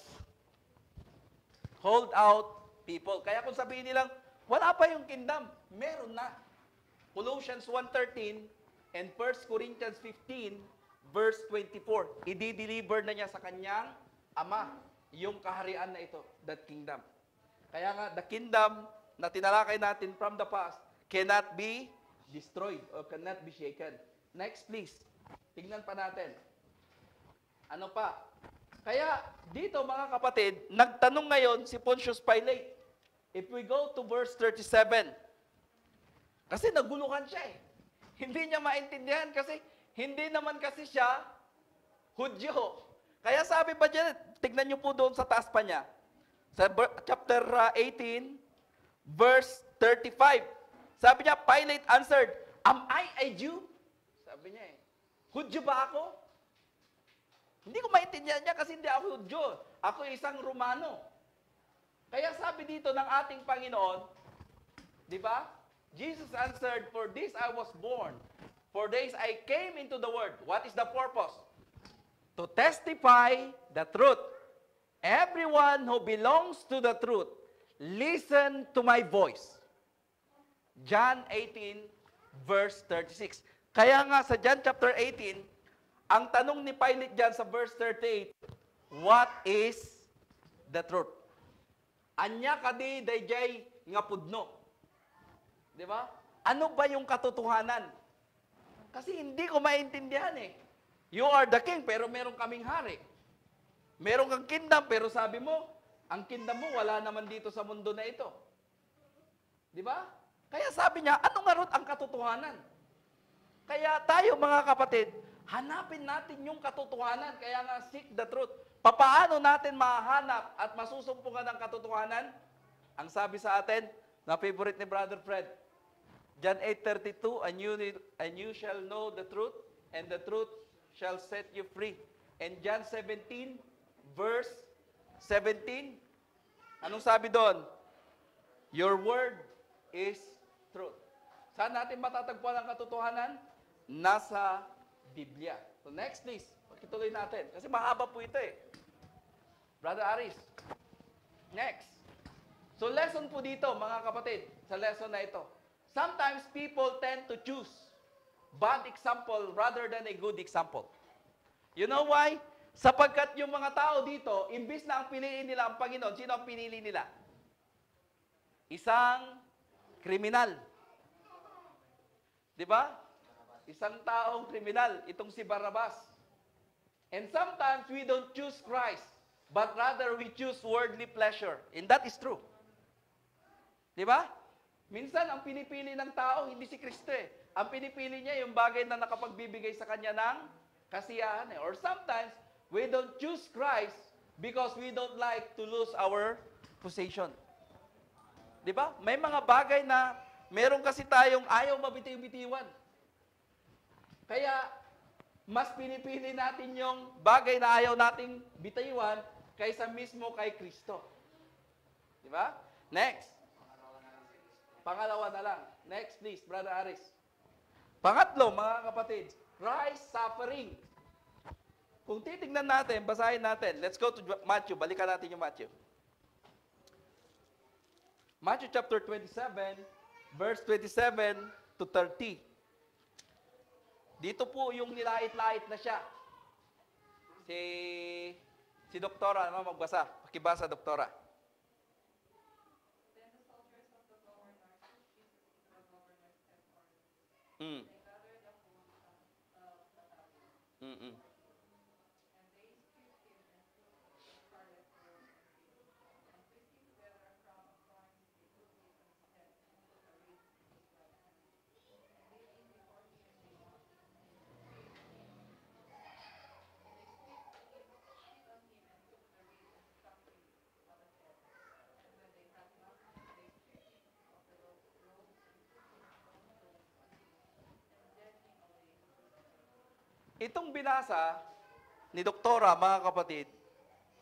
Hold out people. Kaya kung sabihin nilang, wala pa yung kingdom, meron na. Colossians 1:13 and 1 Corinthians 15 verse 24. I-deliver na niya sa kanyang ama yung kaharian na ito, that kingdom. Kaya nga, the kingdom na tinalakay natin from the past cannot be destroyed or cannot be shaken. Next, please. Tingnan pa natin. Ano pa? Kaya, dito mga kapatid, nagtanong ngayon si Pontius Pilate. If we go to verse 37, kasi naguluhan siya eh. Hindi niya maintindihan kasi hindi naman kasi siya Hudyo. Kaya sabi pa dyan, tignan niyo po doon sa taas pa niya. Sa chapter 18, verse 35. Sabi niya, Pilate answered, am I a Jew? Sabi niya eh. Hudyo ba ako? Hindi ko maintindihan niya kasi hindi ako Hudyo. Ako isang Romano. Kaya sabi dito ng ating Panginoon, di ba? Jesus answered, for this I was born. For this I came into the world. What is the purpose? To testify the truth. Everyone who belongs to the truth, listen to my voice. John 18, verse 36. Kaya nga sa John chapter 18, ang tanong ni Pilate dyan sa verse 38, what is the truth? Anya kadi dayjay nga pudno. Di ba? Ano ba yung katotohanan? Kasi hindi ko maintindihan eh. You are the king, pero meron kaming hari. Meron kang kingdom, pero sabi mo, ang kingdom mo wala naman dito sa mundo na ito. Di ba? Kaya sabi niya, ano nga ron ang katotohanan? Kaya tayo mga kapatid, hanapin natin yung katotohanan. Kaya nga, seek the truth. Papaano natin mahanap at masusumpungan ng katotohanan? Ang sabi sa atin, na favorite ni Brother Fred, John 8:32, and you shall know the truth, and the truth shall set you free. And John 17, verse 17, anong sabi doon? Your word is truth. Saan natin matatagpuan ang katotohanan? Nasa Biblia. So next please, pakituloy natin. Kasi mahaba po ito eh. Brother Aris, Next. So lesson po dito, mga kapatid, sa lesson na ito. Sometimes people tend to choose bad example rather than a good example. You know why? Sapagkat yung mga tao dito, imbis na ang piliin nila ang Panginoon, sino ang pinili nila? Isang kriminal. Di ba? Isang taong kriminal, itong si Barrabas. And sometimes we don't choose Christ, but rather we choose worldly pleasure. And that is true. Di ba? Minsan, ang pinipili ng tao, hindi si Kristo eh. Ang pinipili niya yung bagay na nakapagbibigay sa kanya ng kasiyahan eh. Or sometimes, we don't choose Christ because we don't like to lose our possession. Di ba? May mga bagay na meron kasi tayong ayaw mabitiw-bitiwan. Kaya, mas pinipili natin yung bagay na ayaw nating bitiwan kaysa mismo kay Kristo. Di ba? Next. Pangalawa na lang. Next, please, Brother Aris. Pangatlo, mga kapatid, Christ suffering. Kung titignan natin, basahin natin. Let's go to Matthew. Balikan natin yung Matthew. Matthew chapter 27, verse 27 to 30. Dito po yung nilait-lait na siya. Si Doktora, ano magbasa? Pakibasa, Doktora. Then the soldiers of the governor took Jesus to the governor's headquarters. Mm. They gathered the whole of the capital, Mm-mm. and they stripped him and took the scarlet robe and veil, and twisting together a crown of thorns, they put it on his head and put a reed in his right hand. And kneeling before him, they mocked him and betrayed him. And they spit on him and took the reed and struck him on the head. And when they had mocked him, they stripped him of the robe and put his own clothes on him, and led him away to crucify him. Itong binasa ni Doktora, mga kapatid,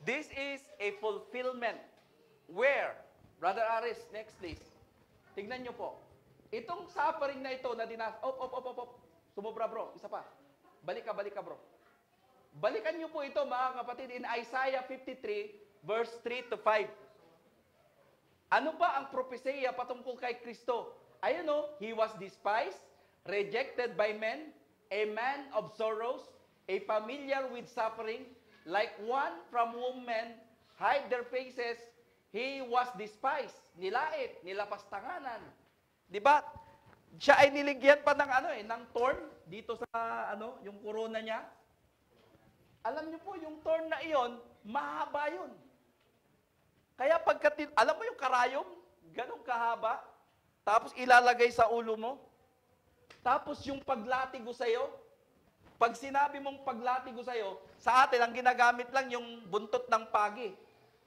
this is a fulfillment. Where? Brother Aris, next please. Tignan nyo po. Itong suffering na ito na dinas... Op. Sumobra bro, isa pa. Balik ka bro. Balikan nyo po ito, mga kapatid, in Isaiah 53, verse 3 to 5. Ano ba ang propesya patungkol kay Kristo? Ayun o, He was despised, rejected by men, a man of sorrows, a familiar with suffering, like one from whom men hide their faces. He was despised, nilait, nilapastanganan. Di ba? Siya ay niligyan pa ng thorn dito sa yung corona niya. Alam niyo po, yung thorn na iyon, mahaba yun. Kaya alam mo yung karayom, ganong kahaba, tapos ilalagay sa ulo mo, tapos yung paglatigo sa'yo, pag sinabi mong paglatigo sa'yo, sa atin, ang ginagamit lang yung buntot ng pagi.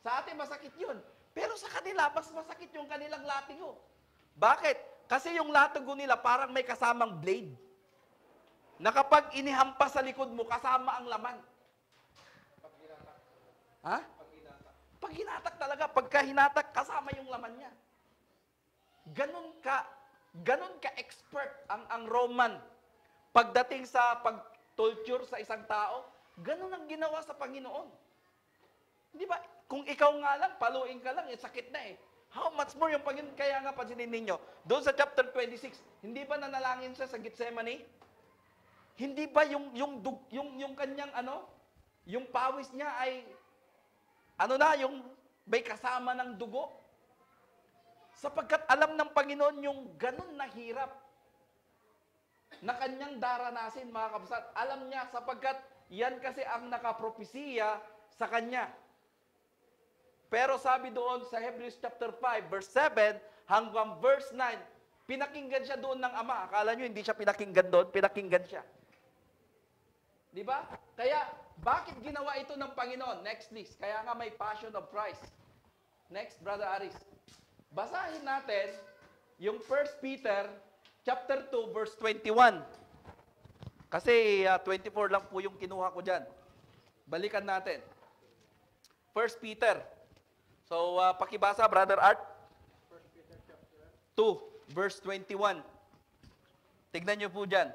Sa atin, masakit yun. Pero sa kanila, mas masakit yung kanilang latigo. Bakit? Kasi yung latigo nila, parang may kasamang blade. Na kapag inihampas sa likod mo, kasama ang laman. Ha? Pag hinatak talaga, pagka hinatak, kasama yung laman niya. Ganon ka expert ang Roman. Pagdating sa pag-torture sa isang tao, ganon ang ginawa sa Panginoon. Di ba? Kung ikaw nga lang, paluin ka lang, sakit na eh. How much more yung Panginoon? Kaya nga pansinin ninyo, doon sa chapter 26, hindi ba nanalangin siya sa Gethsemane? Hindi ba yung kanyang yung pawis niya ay yung may kasama ng dugo? Sapagkat alam ng Panginoon yung ganun na hirap na kanyang daranasin, mga kabsat. Alam niya sapagkat yan kasi ang nakapropesiya sa kanya. Pero sabi doon sa Hebrews chapter 5, verse 7 hanggang verse 9, pinakinggan siya doon ng Ama. Akala nyo hindi siya pinakinggan doon, pinakinggan siya. Di ba? Kaya, bakit ginawa ito ng Panginoon? Next please. Kaya nga may Passion of Christ. Next, Brother Aris. Basahin natin yung 1 Peter chapter 2, verse 21. Kasi 24 lang po yung kinuha ko dyan. Balikan natin. 1 Peter. So, pakibasa, Brother Art. 2, verse 21. Tignan nyo po dyan.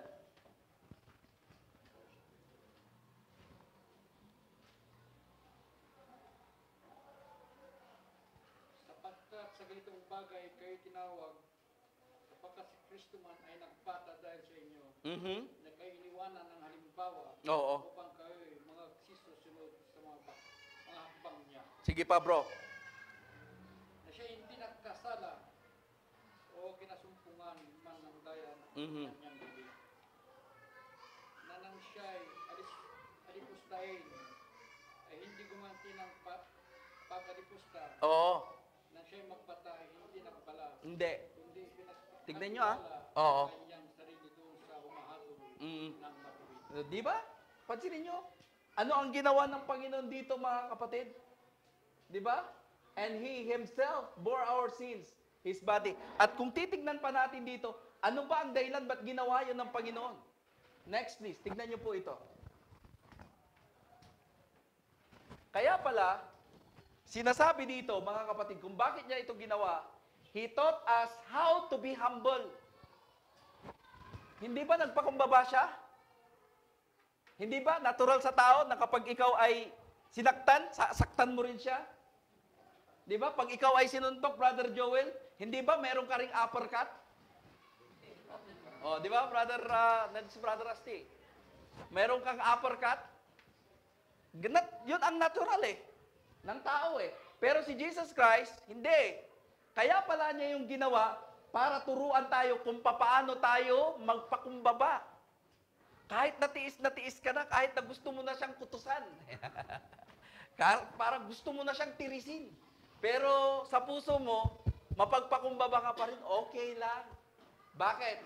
bagay kayo tinawag, kapag si Kristo man ay nagpata dahil sa inyo, Mhm. na kayo iniwanan ng halimbawa, Oo. upang kayo mga sisusunod sa mga hakbang niya. Sige pa, bro. Na siya hindi nagkasala o kinasumpungan man ng daya ng Mhm. kanyang bibig. Na nang siya'y alipustahin, ay hindi gumanti ng pag-alipusta. Oo. Nang siya'y magpatay, hindi nagpala. Hindi. Kundi Tignan nyo, ah. pinagkakilala Oo. ang kanyang sarili doon sa humahatol Mm. ng matuwid. Di ba? Pansinin nyo. Ano ang ginawa ng Panginoon dito, mga kapatid? Di ba? And He Himself bore our sins, His body. At kung titignan pa natin dito, ano ba ang dahilan ba't ginawa yun ng Panginoon? Next please, tignan nyo po ito. Kaya pala, sinasabi dito, mga kapatid, kung bakit niya ito ginawa, He taught us how to be humble. Hindi ba nagpakumbaba siya? Hindi ba natural sa tao na kapag ikaw ay sinaktan, saktan mo rin siya? Di ba? Pag ikaw ay sinuntok, Brother Joel, hindi ba meron ka ring uppercut? Oh, di ba, Brother Asti? Meron kang uppercut? Yun ang natural ng tao Pero si Jesus Christ, hindi. Kaya pala niya yung ginawa para turuan tayo kung paano tayo magpakumbaba. Kahit natiis ka na, kahit na gusto mo na siyang kutusan. Parang gusto mo na siyang tirisin. Pero sa puso mo, mapagpakumbaba ka pa rin, okay lang. Bakit?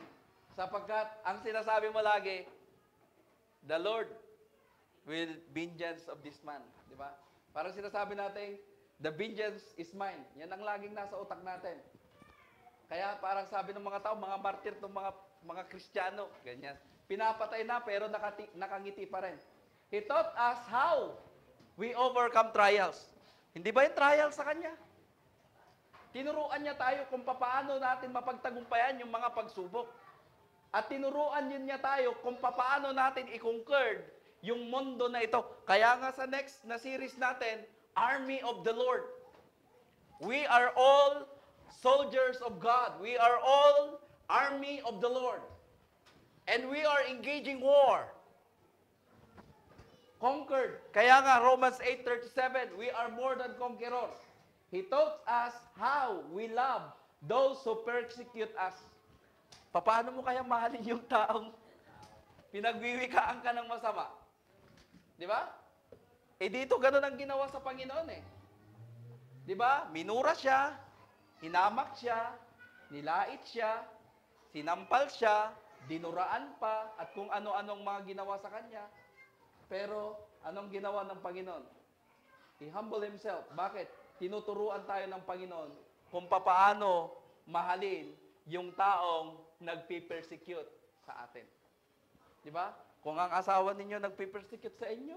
Sapagkat ang sinasabi mo lagi, the Lord will vengeance of this man. Di ba? Parang sinasabi natin, the vengeance is mine. Yan ang laging nasa utak natin. Kaya parang sabi ng mga tao, mga martir ng mga Kristiyano, ganyan. Pinapatay na pero nakangiti pa rin. He taught us how we overcome trials. Hindi ba yung trials sa Kanya? Tinuruan niya tayo kung paano natin mapagtagumpayan yung mga pagsubok. At tinuruan din niya tayo kung paano natin i-conquer yung mundo na ito. Kaya nga sa next na series natin, Army of the Lord. We are all soldiers of God. We are all army of the Lord. And we are engaging war. Conquered. Kaya nga, Romans 8:37, we are more than conquerors. He taught us how we love those who persecute us. Paano mo kaya mahalin yung taong pinagwiwikaan ka ng masama? Di ba? Dito ganun ang ginawa sa Panginoon Di ba? Minura siya, hinamak siya, nilait siya, sinampal siya, dinuraan pa, at kung ano-anong mga ginawa sa kanya. Pero, anong ginawa ng Panginoon? He humbled Himself. Bakit? Tinuturuan tayo ng Panginoon kung paano mahalin yung taong nagpipersecute sa atin. Di ba? Kung ang asawa ninyo nagpipersecute sa inyo,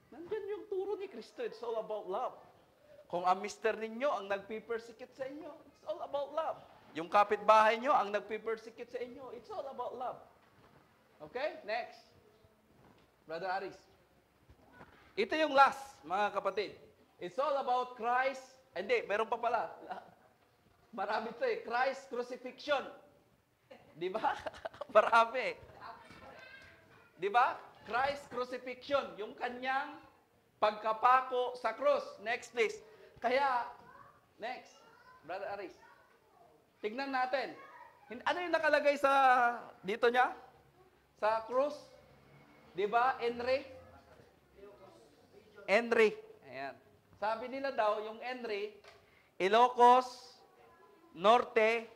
nandyan yung turo ni Kristo. It's all about love. Kung ang mister ninyo ang nagpipersecute sa inyo, it's all about love. Yung kapitbahay nyo ang nagpipersecute sa inyo, it's all about love. Okay? Next. Brother Aris. Ito yung last, mga kapatid. It's all about Christ. Hindi, meron pa pala. Marami ito Christ crucifixion. Di ba? Marami. Di ba? Christ crucifixion. Yung kanyang pagkapako sa krus. Next, please. Kaya, next. Brother Aris. Tignan natin. Ano yung nakalagay sa dito niya? Sa krus? Di ba? Henry? Ayan. Sabi nila daw, yung Henry, Ilocos Norte,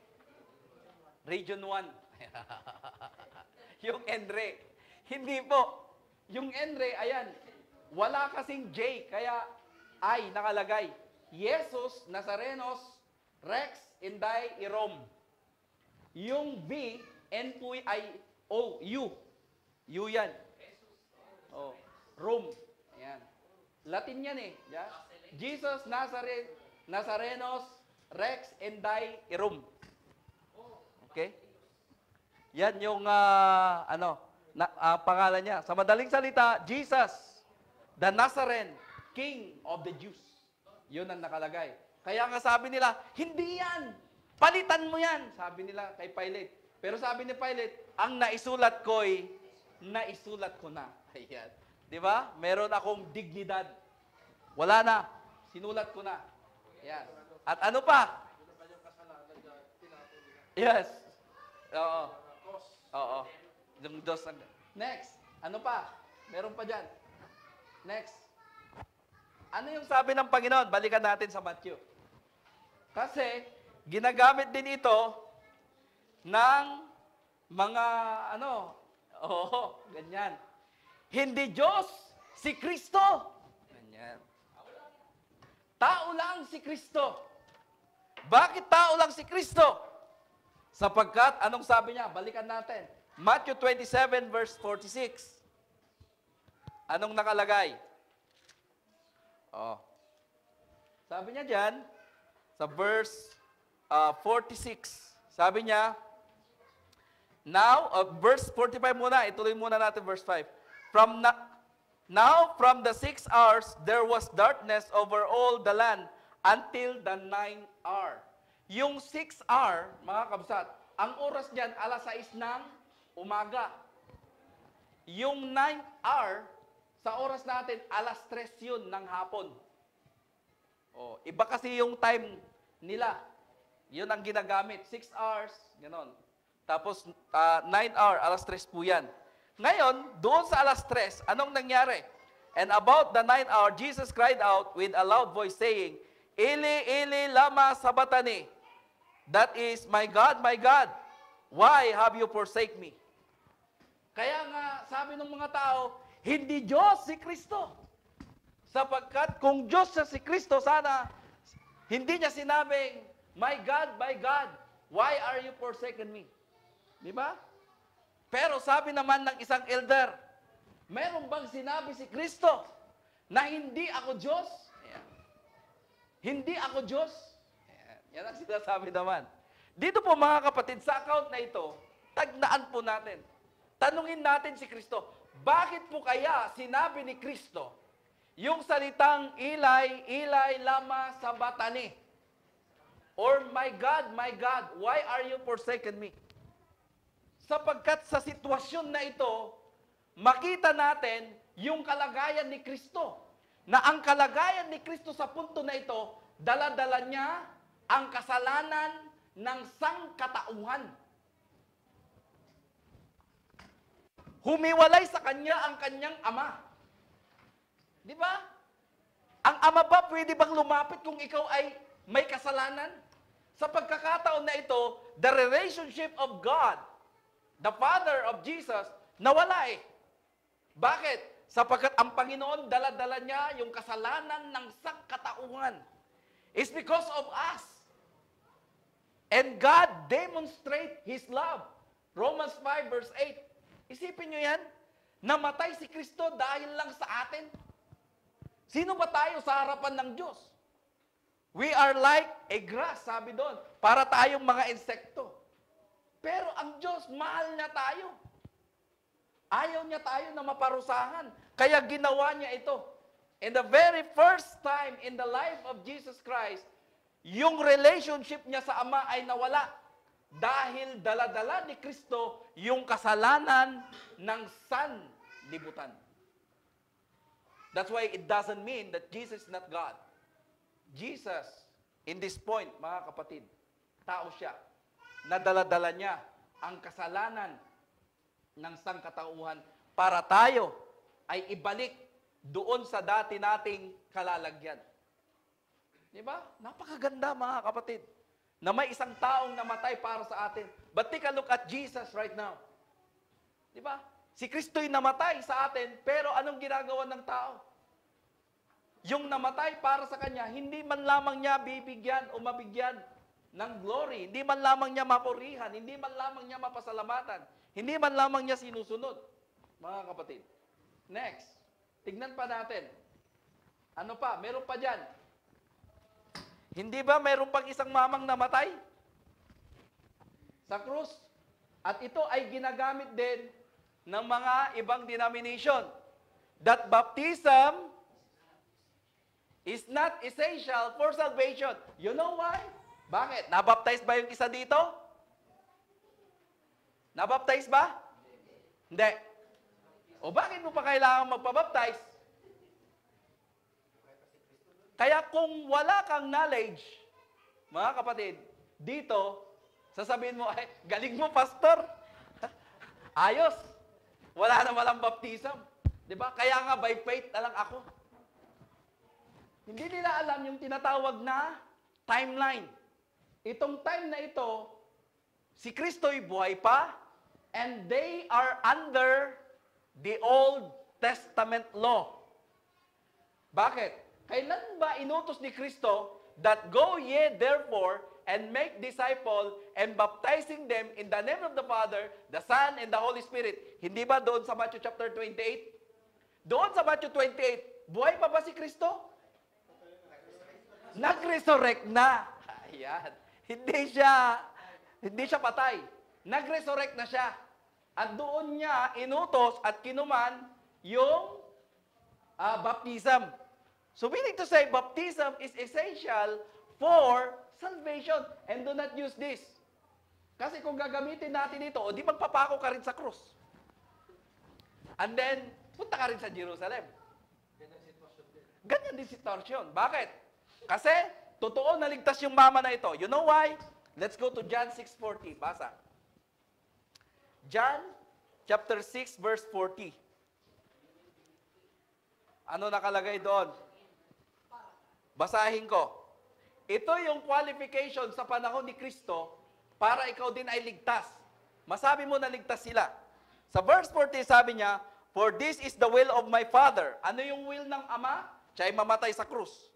Region 1. Yung Henry. Hindi po. Yung Henry, ayan, wala kasing J, kaya I nakalagay. Jesus Nazarenos Rex Inday Irom. Yung V, N po ay O, U. U yan. Oh, Rome. Ayan. Latin yan Yeah? Jesus Nazarenos Rex Inday Irom. Okay? Yan yung pangalan niya. Sa madaling salita, Jesus, the Nazarene, King of the Jews. Yun ang nakalagay. Kaya nga sabi nila, hindi yan. Palitan mo yan, sabi nila kay Pilate. Pero sabi ni Pilate, ang naisulat ko'y naisulat ko na. Ayan. Di ba? Meron akong dignidad. Wala na. Sinulat ko na. Yes. At ano pa? Yes. Oo. Oo. Yung dos. Next. Ano pa? Meron pa dyan. Next. Ano yung sabi ng Panginoon? Balikan natin sa Matthew. Kasi, ginagamit din ito ng mga, ganyan. Hindi Diyos, si Kristo. Ganyan. Tao lang si Kristo. Bakit tao lang si Kristo? Sapagkat, anong sabi niya? Balikan natin. Matthew 27 verse 46. Anong nakalagay? Sabi niya dyan, sa verse 46, sabi niya, verse 45 muna, ituloy muna natin verse 5. Now from the 6 hours, there was darkness over all the land until the 9th hour. Yung 6 hour, mga kabsat, ang oras dyan, alas 6 ng umaga. Yung 9th hour, sa oras natin, alas 3 yun ng hapon. Iba kasi yung time nila. Yun ang ginagamit. 6 hours, gano'n. Tapos, 9 hour, alas 3 po yan. Ngayon, doon sa alas 3, anong nangyari? And about the 9th hour, Jesus cried out with a loud voice saying, Eli, Eli, lama sabatani. That is, my God, why have you forsake me? Kaya nga, sabi ng mga tao, hindi Diyos si Kristo. Sapagkat kung Diyos si Kristo, sana hindi niya sinabing, my God, why are you forsaken me? Di ba? Pero sabi naman ng isang elder, meron bang sinabi si Kristo na hindi ako Diyos? Ayan. Hindi ako Diyos? Ayan. Yan ang sinasabi naman. Dito po mga kapatid, sa account na ito, tagnaan po natin. Tanungin natin si Kristo, bakit po kaya sinabi ni Kristo yung salitang Eli, Eli, lama sabatani? Or, my God, why are you forsaken me? Sapagkat sa sitwasyon na ito, makita natin yung kalagayan ni Kristo. Na ang kalagayan ni Kristo sa punto na ito, dala-dala niya ang kasalanan ng sangkatauhan. Humiwalay sa kanya ang kanyang ama. Di ba? Ang ama ba pwede bang lumapit kung ikaw ay may kasalanan? Sa pagkakataon na ito, the relationship of God, the Father of Jesus, nawala eh. Bakit? Sapagkat ang Panginoon, dala-dala niya yung kasalanan ng sangkatauhan. It's because of us. And God demonstrate His love. Romans 5 verse 8. Isipin nyo yan, namatay si Kristo dahil lang sa atin. Sino ba tayo sa harapan ng Diyos? We are like a grass, sabi doon, para tayong mga insekto. Pero ang Diyos, mahal niya tayo. Ayaw niya tayo na maparusahan. Kaya ginawa niya ito. And the very first time in the life of Jesus Christ, yung relationship niya sa Ama ay nawala. Dahil dala-dala ni Kristo yung kasalanan ng sanlibutan. That's why it doesn't mean that Jesus is not God. Jesus, in this point, mga kapatid, tao siya. Nadala-dala niya ang kasalanan ng sangkatauhan para tayo ay ibalik doon sa dati nating kalalagyan. Di ba? Napakaganda mga kapatid na may isang taong namatay para sa atin. But take a look at Jesus right now. Di ba? Si Kristo'y namatay sa atin, pero anong ginagawa ng tao? Yung namatay para sa Kanya, hindi man lamang niya bibigyan o mabigyan ng glory. Hindi man lamang niya mapurihan. Hindi man lamang niya mapasalamatan. Hindi man lamang niya sinusunod. Mga kapatid. Next. Tignan pa natin. Ano pa? Meron pa dyan. Hindi ba meron pang isang mamang namatay? Sa krus. At ito ay ginagamit din ng mga ibang denomination. That baptism is not essential for salvation. You know why? Bakit? Nabaptize ba yung isa dito? Nabaptize ba? Hindi. O bakit mo pa kailangan magpabaptize? Kaya kung wala kang knowledge, mga kapatid, dito, sasabihin mo, ay, galing mo, pastor. Ayos. Wala na walang baptism. Di ba? Kaya nga, by faith na lang ako. Hindi nila alam yung tinatawag na timeline. Itong time na ito, si Kristo'y buhay pa, and they are under the Old Testament law. Bakit? Kailan ba inutos ni Kristo that go ye therefore and make disciple and baptizing them in the name of the Father, the Son, and the Holy Spirit? Hindi ba doon sa Matthew chapter 28? Doon sa Matthew 28, buhay pa ba si Kristo? Nag-resurrect na. Ayan. Hindi siya patay. Nag-resurrect na siya. At doon niya inutos at kinuman yung baptism. So meaning to say, baptism is essential for salvation. And do not use this. Kasi kung gagamitin natin ito, o di magpapako ka rin sa krus. And then, punta ka rin sa Jerusalem. Ganyan din sitwasyon. Bakit? Kasi, totoo naligtas yung mama na ito. You know why? Let's go to John 6:40. Basa. John chapter 6 verse 40. Ano nakalagay doon? Basahin ko. Ito yung qualification sa panahon ni Kristo para ikaw din ay ligtas. Masabi mo na ligtas sila. Sa verse 40 sabi niya, "For this is the will of my Father." Ano yung will ng Ama? Siya ay mamatay sa krus.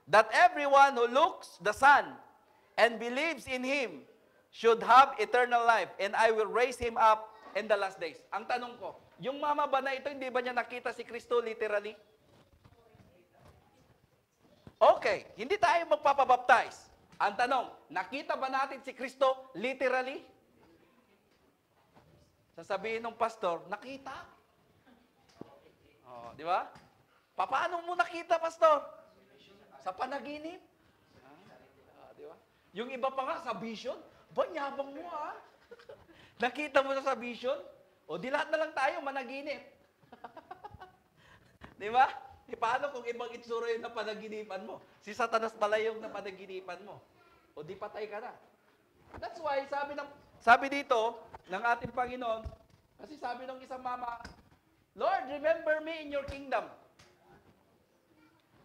"That everyone who looks the Son and believes in Him should have eternal life, and I will raise him up in the last days." Ang tanong ko, yung mama ba na ito, hindi ba niya nakita si Kristo literally? Okay, hindi tayo magpapabaptize. Ang tanong, nakita ba natin si Kristo literally? Sasabihin ng pastor, nakita. Oh, di ba? Paano mo nakita, pastor? Sa panaginip. Di ba? Yung iba pa nga sa vision, banyabang mo nakita mo sa vision? O di lahat na lang tayo managinip. Di ba? Paano kung ibang itsura yung napanaginipan mo? Si Satanas pala yung napanaginipan mo. O di patay ka na. That's why sabi dito ng ating Panginoon, kasi sabi ng isang mama, "Lord, remember me in your kingdom."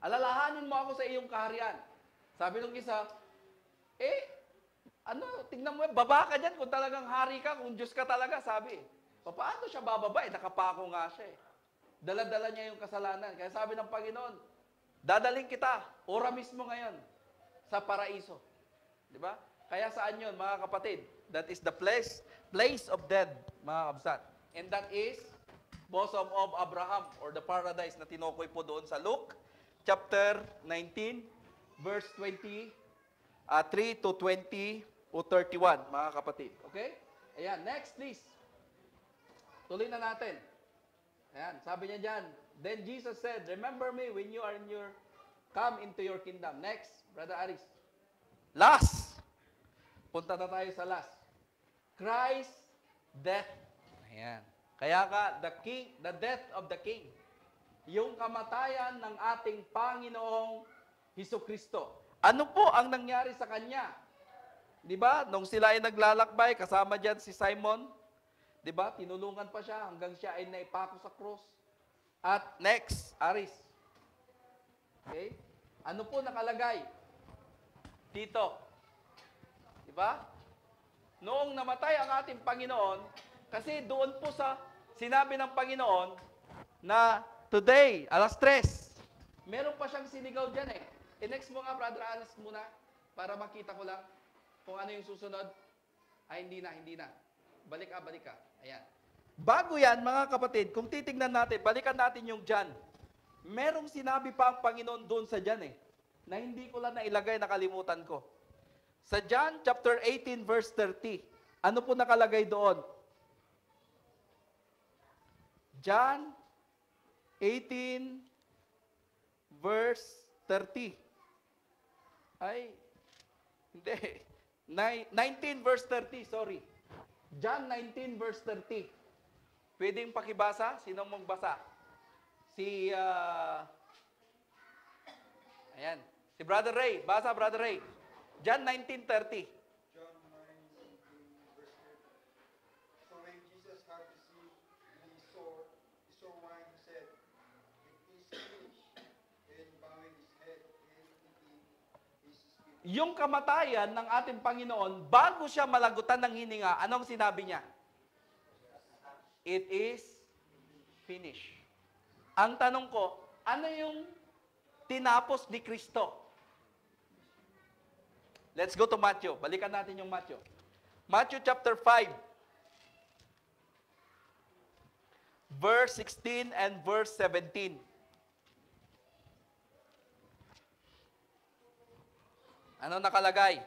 Alalahanin mo ako sa iyong kaharian. Sabi ng isa, tingnan mo, baba ka dyan kung talagang hari ka, kung Diyos ka talaga, sabi. Paano siya bababa? Nakapako nga siya Dala-dala niya yung kasalanan. Kaya sabi ng Panginoon, dadaling kita, ora mismo ngayon, sa paraiso. Di ba? Kaya saan yun, mga kapatid? That is the place of death, mga kabsat. And that is bosom of Abraham, or the paradise na tinukoy po doon sa Luke, chapter 19, verse 23 to 20 o 31, mga kapatid. Okay? Ayan, next please. Tuloy na natin. Ayan, sabi niya dyan, "Then Jesus said, remember me when you are come into your kingdom." Next, Brother Aris. Last. Punta na tayo sa last. Christ, death. Ayan. Kaya ka, the death of the King. Yung kamatayan ng ating Panginoong Hesukristo. Ano po ang nangyari sa Kanya? Di ba? Nung sila ay naglalakbay, kasama dyan si Simon, di ba? Tinulungan pa siya hanggang siya ay naipako sa cross. At next, Aris. Okay? Ano po nakalagay dito? Di ba? Noong namatay ang ating Panginoon, kasi doon po sa sinabi ng Panginoon na today, 3:00, meron pa siyang sinigaw dyan I-next mo nga, Brother Alice muna, para makita ko lang kung ano yung susunod. Ay, hindi na. Balik ka. Ayan. Bago yan, mga kapatid, kung titignan natin, balikan natin yung John. Merong sinabi pa ang Panginoon doon sa John na hindi ko lang nailagay, nakalimutan ko. Sa John chapter 18 verse 30, ano po nakalagay doon? John 18 verse 30. Ay, Hindi. 19 verse 30, sorry. John 19 verse 30. Pwedeng pakibasa? Sinong magbasa? Ayan. Si Brother Ray. Basa, Brother Ray. John 19:30. John 9:19, verse 30. So when Jesus had received the sore wine, he said, "It is finished," and bowing his head and eating his spirit. Yung kamatayan ng ating Panginoon, bago siya malagutan ng hininga, anong sinabi niya? It is finished. Ang tanong ko, ano yung tinapos ni Kristo? Let's go to Matthew. Balikan natin yung Matthew. Matthew chapter 5. Verse 16 and verse 17. Ano nakalagay?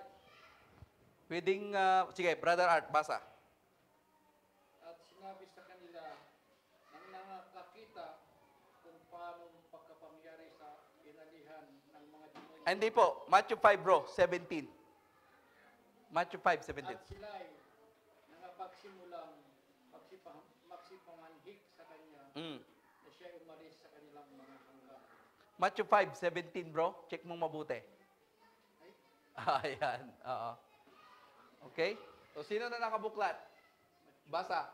Pwedeng, sige, Brother Art, basa. At sinabi sa kanila, nang nakakita kung paano pagkapangyari sa inalihan ng mga demonyo. Hindi po, Matthew 5 bro, 17. Matthew 5:17. At sila'y nangapagsimulang magsipamanhik sa kanya na siya umalis sa kanilang mga hanggan. Matthew 5:17 bro, check mo mabuti. Ayan, oo. Okay? So, sino na nakabuklat? Basa.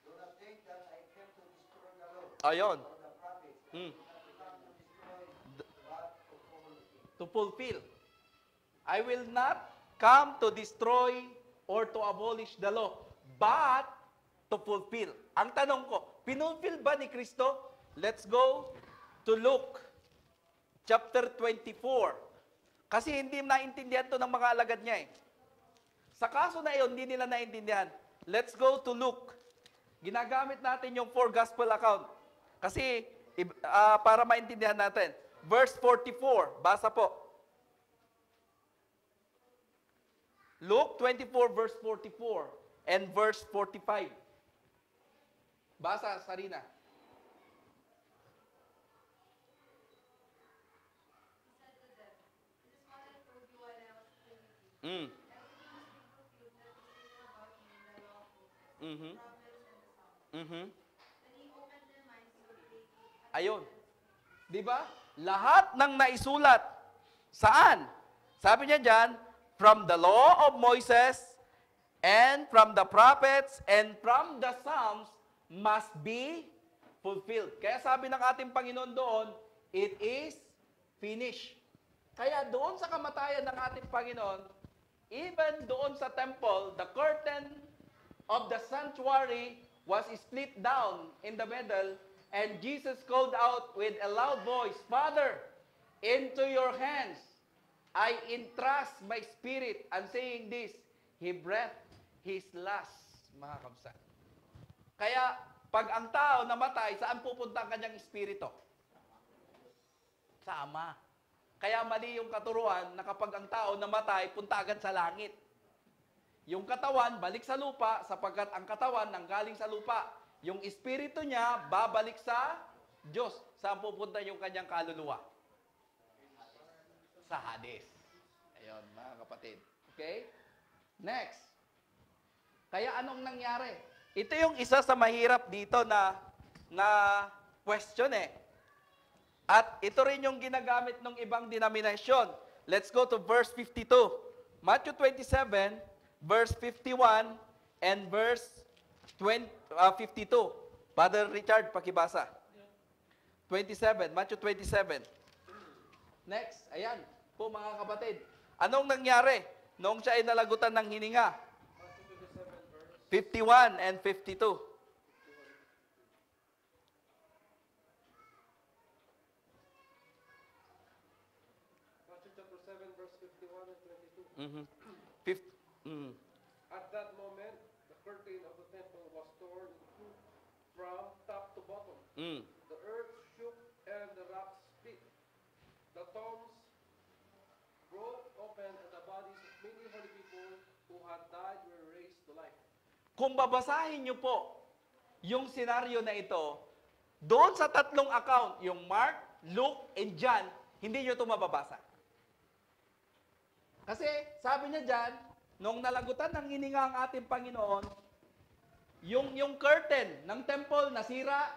Do not think that I came to destroy the law Ayun. or the prophets. Mm. I come to destroy what to fulfill. To fulfill. I will not come to destroy or to abolish the law, but to fulfill. Ang tanong ko, pinulfill ba ni Kristo? Let's go to Luke chapter 24. Kasi hindi naintindihan to ng mga alagad niya eh. Sa kaso na iyon, hindi nila naintindihan. Let's go to Luke. Ginagamit natin yung 4 gospel account. Kasi para maintindihan natin. Verse 44, basa po. Luke 24 verse 44 and verse 45. Basa, Sarina. He said to them, "This is what I told you while I was still with you. Mm. Everything must be fulfilled that is written about me in the law of Moses, Mhm. the prophets, and the Psalms." Mhm. Then he opened their minds so that they could Ayun. 'Di ba? Lahat ng naisulat. Saan? Sabi niya diyan, from the law of Moses and from the prophets and from the Psalms must be fulfilled. Kaya sabi ng ating Panginoon doon, it is finished. Kaya doon sa kamatayan ng ating Panginoon, even doon sa temple, the curtain of the sanctuary was split down in the middle, and Jesus called out with a loud voice, "Father, into your hands I entrust my spirit." And saying this, he breathed his last, mga kamsa. Kaya, pag ang tao namatay, saan pupunta ang kanyang espiritu? Sa Ama. Kaya mali yung katuruan na kapag ang tao namatay, punta agad sa langit. Yung katawan, balik sa lupa, sapagkat ang katawan nanggaling sa lupa. Yung espiritu niya, babalik sa Diyos. Saan pupunta yung kanyang kaluluwa? Sa Hades. Ayun, mga kapatid. Okay? Next. Kaya anong nangyari? Ito yung isa sa mahirap dito na question eh. At ito rin yung ginagamit ng ibang denominasyon. Let's go to verse 52. Matthew 27, verse 51, and verse 52. Father Richard, pakibasa. 27, Matthew 27. Next, ayan po mga kapatid. Anong nangyari noong siya ay nalagutan ng hininga? 51 and 52. Matthew chapter 7, verse 51 and 22. Mhm. At that moment, the curtain of the temple was torn in two from top to bottom. Mm. The earth shook and the rocks split. The tombs broke open and the bodies of many holy people who had died were raised to life. Kung babasahin niyo po yung senaryo na ito, doon sa tatlong account, yung Mark, Luke, and John, hindi niyo ito mababasa. Kasi sabi niya dyan, nung nalagutan ng hininga ang ating Panginoon, yung curtain ng temple nasira,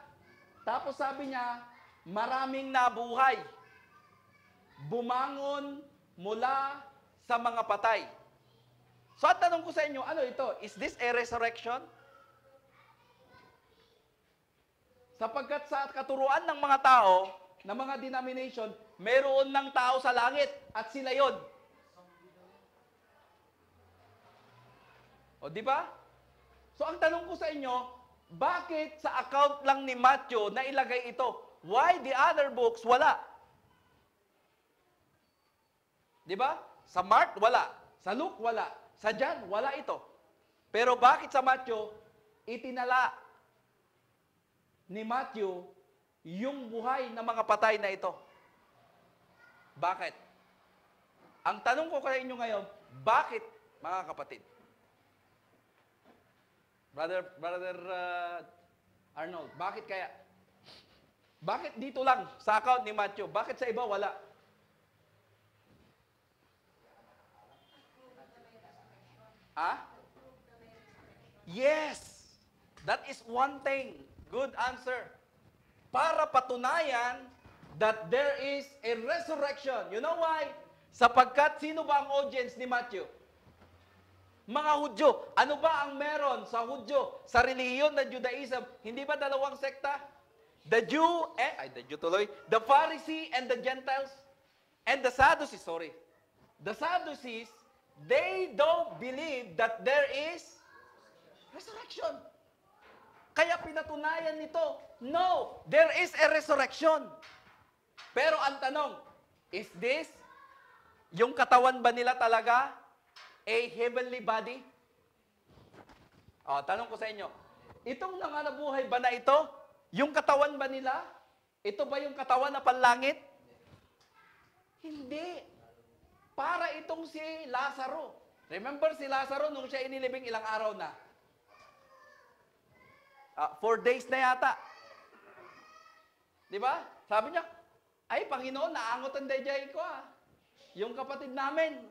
tapos sabi niya, maraming nabuhay. Bumangon mula sa mga patay. So at tanong ko sa inyo, ano ito? Is this a resurrection? Sapagkat sa katuruan ng mga tao, ng mga denomination, mayroon ng tao sa langit at sila yon. O di ba? So ang tanong ko sa inyo, bakit sa account lang ni Matthew na ilagay ito? Why the other books wala? Di ba? Sa Mark wala, sa Luke wala, sa John wala ito. Pero bakit sa Matthew itinala ni Matthew yung buhay ng mga patay na ito? Bakit? Ang tanong ko sa inyo ngayon, bakit, mga kapatid? Brother Arnold, bakit kaya? Bakit dito lang sa account ni Matthew? Bakit sa iba wala? Ah? Yes! That is one thing. Good answer. Para patunayan that there is a resurrection. You know why? Sapagkat sino ba ang audience ni Matthew? Mga Hudyo. Ano ba ang meron sa Hudyo? Sa relihiyon ng Judaism, hindi ba dalawang sekta? The Pharisee and the Gentiles, and the Sadducees, The Sadducees, they don't believe that there is resurrection. Kaya pinatunayan nito, no, there is a resurrection. Pero ang tanong, is this, yung katawan ba nila talaga a heavenly body? O, tanong ko sa inyo, itong nangangabuhay ba na ito, yung katawan ba nila, ito ba yung katawan na panlangit? Hindi. Para itong si Lazaro. Remember si Lazaro nung siya inilibing ilang araw na? 4 days na yata. Di ba? Sabi niya, ay Panginoon, naangot ang dayjay ko Yung kapatid namin,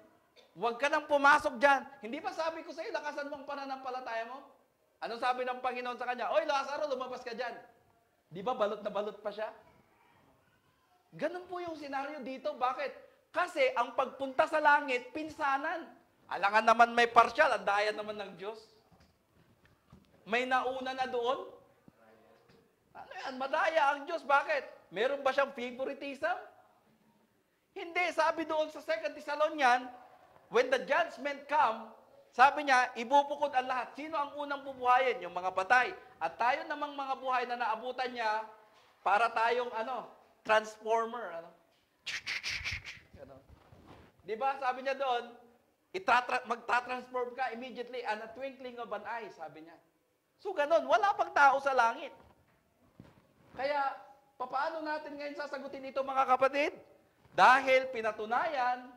huwag ka nang pumasok dyan. Hindi ba sabi ko sa iyo, lakasan mo ang pananampalataya mo? Anong sabi ng Panginoon sa kanya? Oy, Lazaro, lumabas ka dyan. Di ba balot na balot pa siya? Ganun po yung senaryo dito. Bakit? Kasi ang pagpunta sa langit, pinsanan. Alangan naman may partial, ang daya naman ng Diyos. May nauna na doon? Ano yan? Madaya ang Diyos. Bakit? Meron ba siyang favoritism? Hindi. Sabi doon sa 2 Thessalonians, when the judgment come, sabi niya, ibubukod ang lahat. Sino ang unang bubuhayin? Yung mga patay. At tayo namang mga buhay na naabutan niya, para tayong transformer. Di ba? Sabi niya doon, magta-transform ka immediately and a twinkling of an eye, sabi niya. So ganun, wala pang tao sa langit. Kaya, paano natin ngayon sasagutin ito mga kapatid? Dahil pinatunayan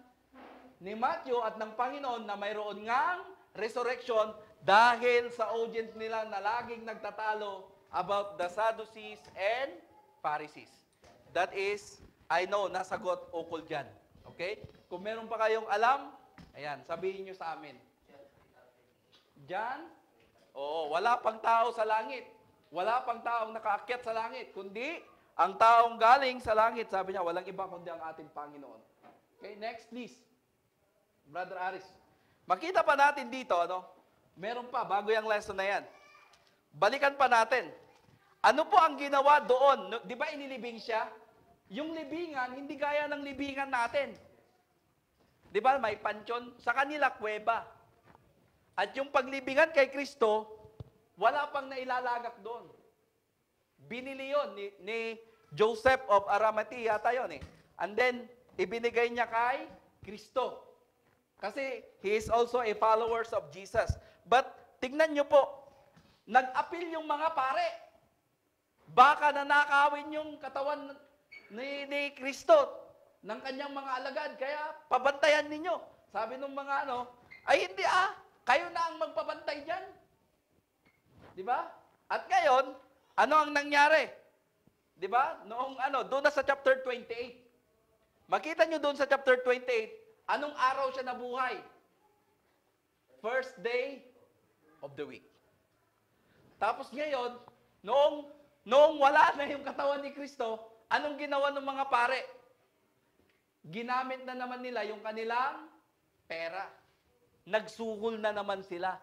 ni Matthew at ng Panginoon na mayroon ngang resurrection dahil sa audience nila na laging nagtatalo about the Sadducees and Pharisees. That is, I know, nasagot ukol dyan. Okay? Kung meron pa kayong alam, ayan, sabihin nyo sa amin. Diyan, wala pang tao sa langit. Wala pang taong nakaakyat sa langit. Kundi, ang taong galing sa langit, sabi niya, walang iba kundi ang ating Panginoon. Okay, next please. Brother Aris. Makita pa natin dito, meron pa, bago yung lesson na yan. Balikan pa natin. Ano po ang ginawa doon? Di ba inilibing siya? Yung libingan, hindi gaya ng libingan natin. Di ba, may pansyon? Sa kanila, kuweba. At yung paglibingan kay Kristo, wala pang nailalagak doon. Binili yun ni Joseph of Arimathea yata yun . And then, ibinigay niya kay Kristo. Kasi he is also a follower of Jesus. But, tignan nyo po, nag-appeal yung mga pare. Baka nanakawin yung katawan ni Kristo ng kanyang mga alagad. Kaya, pabantayan ninyo. Sabi ng mga ay hindi kayo na ang magpabantay dyan. Di ba? At ngayon, ano ang nangyari? Di ba? Noong doon na sa chapter 28. Makita nyo doon sa chapter 28, Anong araw siya nabuhay? First day of the week. Tapos ngayon, noong wala na yung katawan ni Kristo, anong ginawa ng mga pare? Ginamit na naman nila yung kanilang pera. Nagsugol na naman sila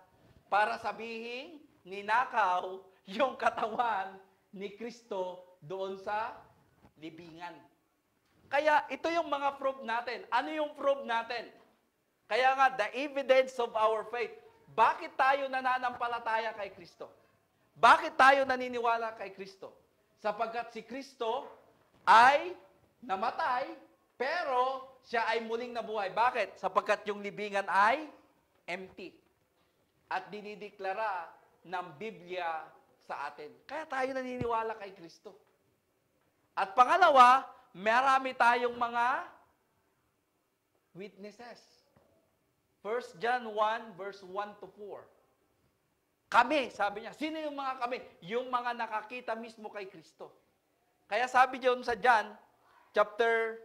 para sabihin, ninakaw yung katawan ni Kristo doon sa libingan. Kaya ito yung mga proof natin. Ano yung proof natin? Kaya nga, the evidence of our faith. Bakit tayo nananampalataya kay Kristo? Bakit tayo naniniwala kay Kristo? Sapagkat si Kristo ay namatay, pero siya ay muling nabuhay. Bakit? Sapagkat yung libingan ay empty. At dinideklara ng Biblia sa atin. Kaya tayo naniniwala kay Kristo. At pangalawa, marami tayong mga witnesses. 1 John 1 verse 1 to 4. Kami, sabi niya. Sino yung mga kami? Yung mga nakakita mismo kay Kristo. Kaya sabi diyon sa John, chapter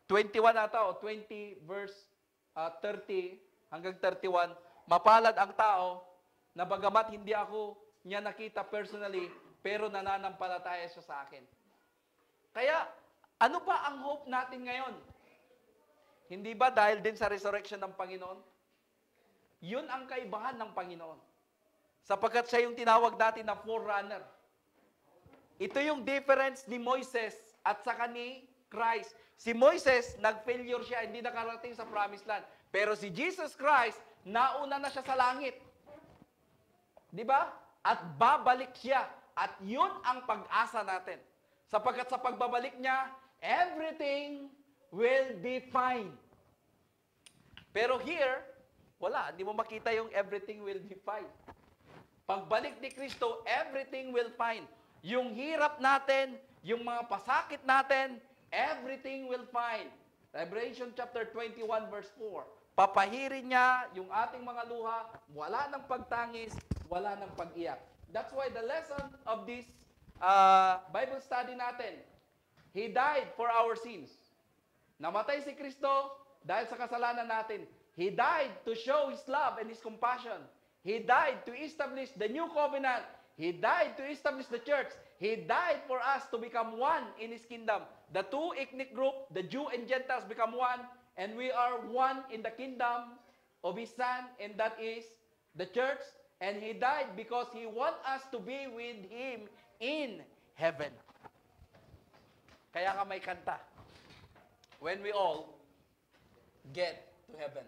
21 ata, o 20 verse 30 hanggang 31, mapalad ang tao na bagamat hindi ako niya nakita personally, pero nananampalataya siya sa akin. Kaya, ano ba ang hope natin ngayon? Hindi ba dahil din sa resurrection ng Panginoon? Yun ang kaibahan ng Panginoon. Sapagkat siya yung tinawag natin na forerunner. Ito yung difference ni Moises at saka ni Christ. Si Moises, nag-failure siya, hindi nakarating sa promised land. Pero si Jesus Christ, nauna na siya sa langit. Di ba? At babalik siya. At yun ang pag-asa natin. Sapagkat sa pagbabalik niya, everything will be fine. Pero here, wala. Hindi mo makita yung everything will be fine. Pagbalik ni Kristo, everything will fine. Yung hirap natin, yung mga pasakit natin, everything will fine. Revelation chapter 21 verse 4. Papahirin niya yung ating mga luha, wala ng pagtangis, wala ng pag-iyak. That's why the lesson of this Bible study natin, He died for our sins. Namatay si Kristo dahil sa kasalanan natin. He died to show His love and His compassion. He died to establish the new covenant. He died to establish the church. He died for us to become one in His kingdom. The two ethnic group, the Jew and Gentiles, become one, and we are one in the kingdom of His Son, and that is the church. And He died because He wants us to be with Him in heaven. Kaya ka may kanta. When we all get to heaven.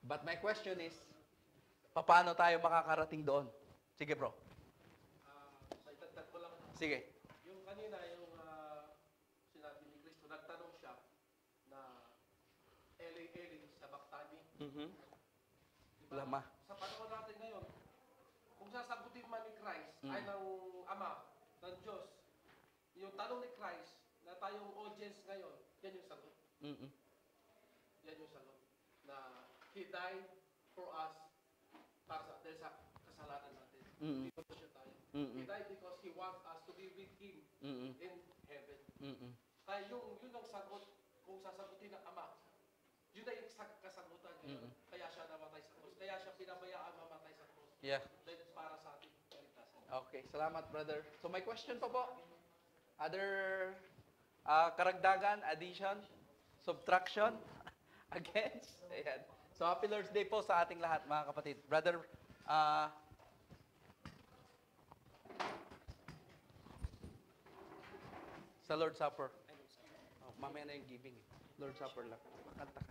But my question is, paano tayo makakarating doon? Sige bro. Sa itagdag ko lang, Sige. yung kanina, yung sinabi ni Kristo, nagtanong siya na Eli, Eli, sabachthani. Diba? Lama. Sa panahon natin ngayon, kung sasagutin man ni Christ, ay ng Ama, ng Diyos, yung tanong ni Christ, na tayong audience ngayon, yan yung sagot. Yan yung sagot. Na He died for us para dahil sa kasalanan natin. Hindi ko siya tayo. He died because He wants us to be with Him in heaven. Kaya yun ang sagot, kung sasagutin ng Ama, yun ay kasagutan niya. Kaya siya namatay sa krus. Kaya siya pinabayaan mamatay sa krus. Yeah. Dahil para sa ating kaligtasan. Okay, salamat brother. So may question pa po? Other karagdagan, addition, subtraction, against? Ayan. So happy Lord's Day po sa ating lahat mga kapatid. Brother, sa Lord's Supper. Oh, mamaya na yung giving. Lord's Supper lang. Kanta ka.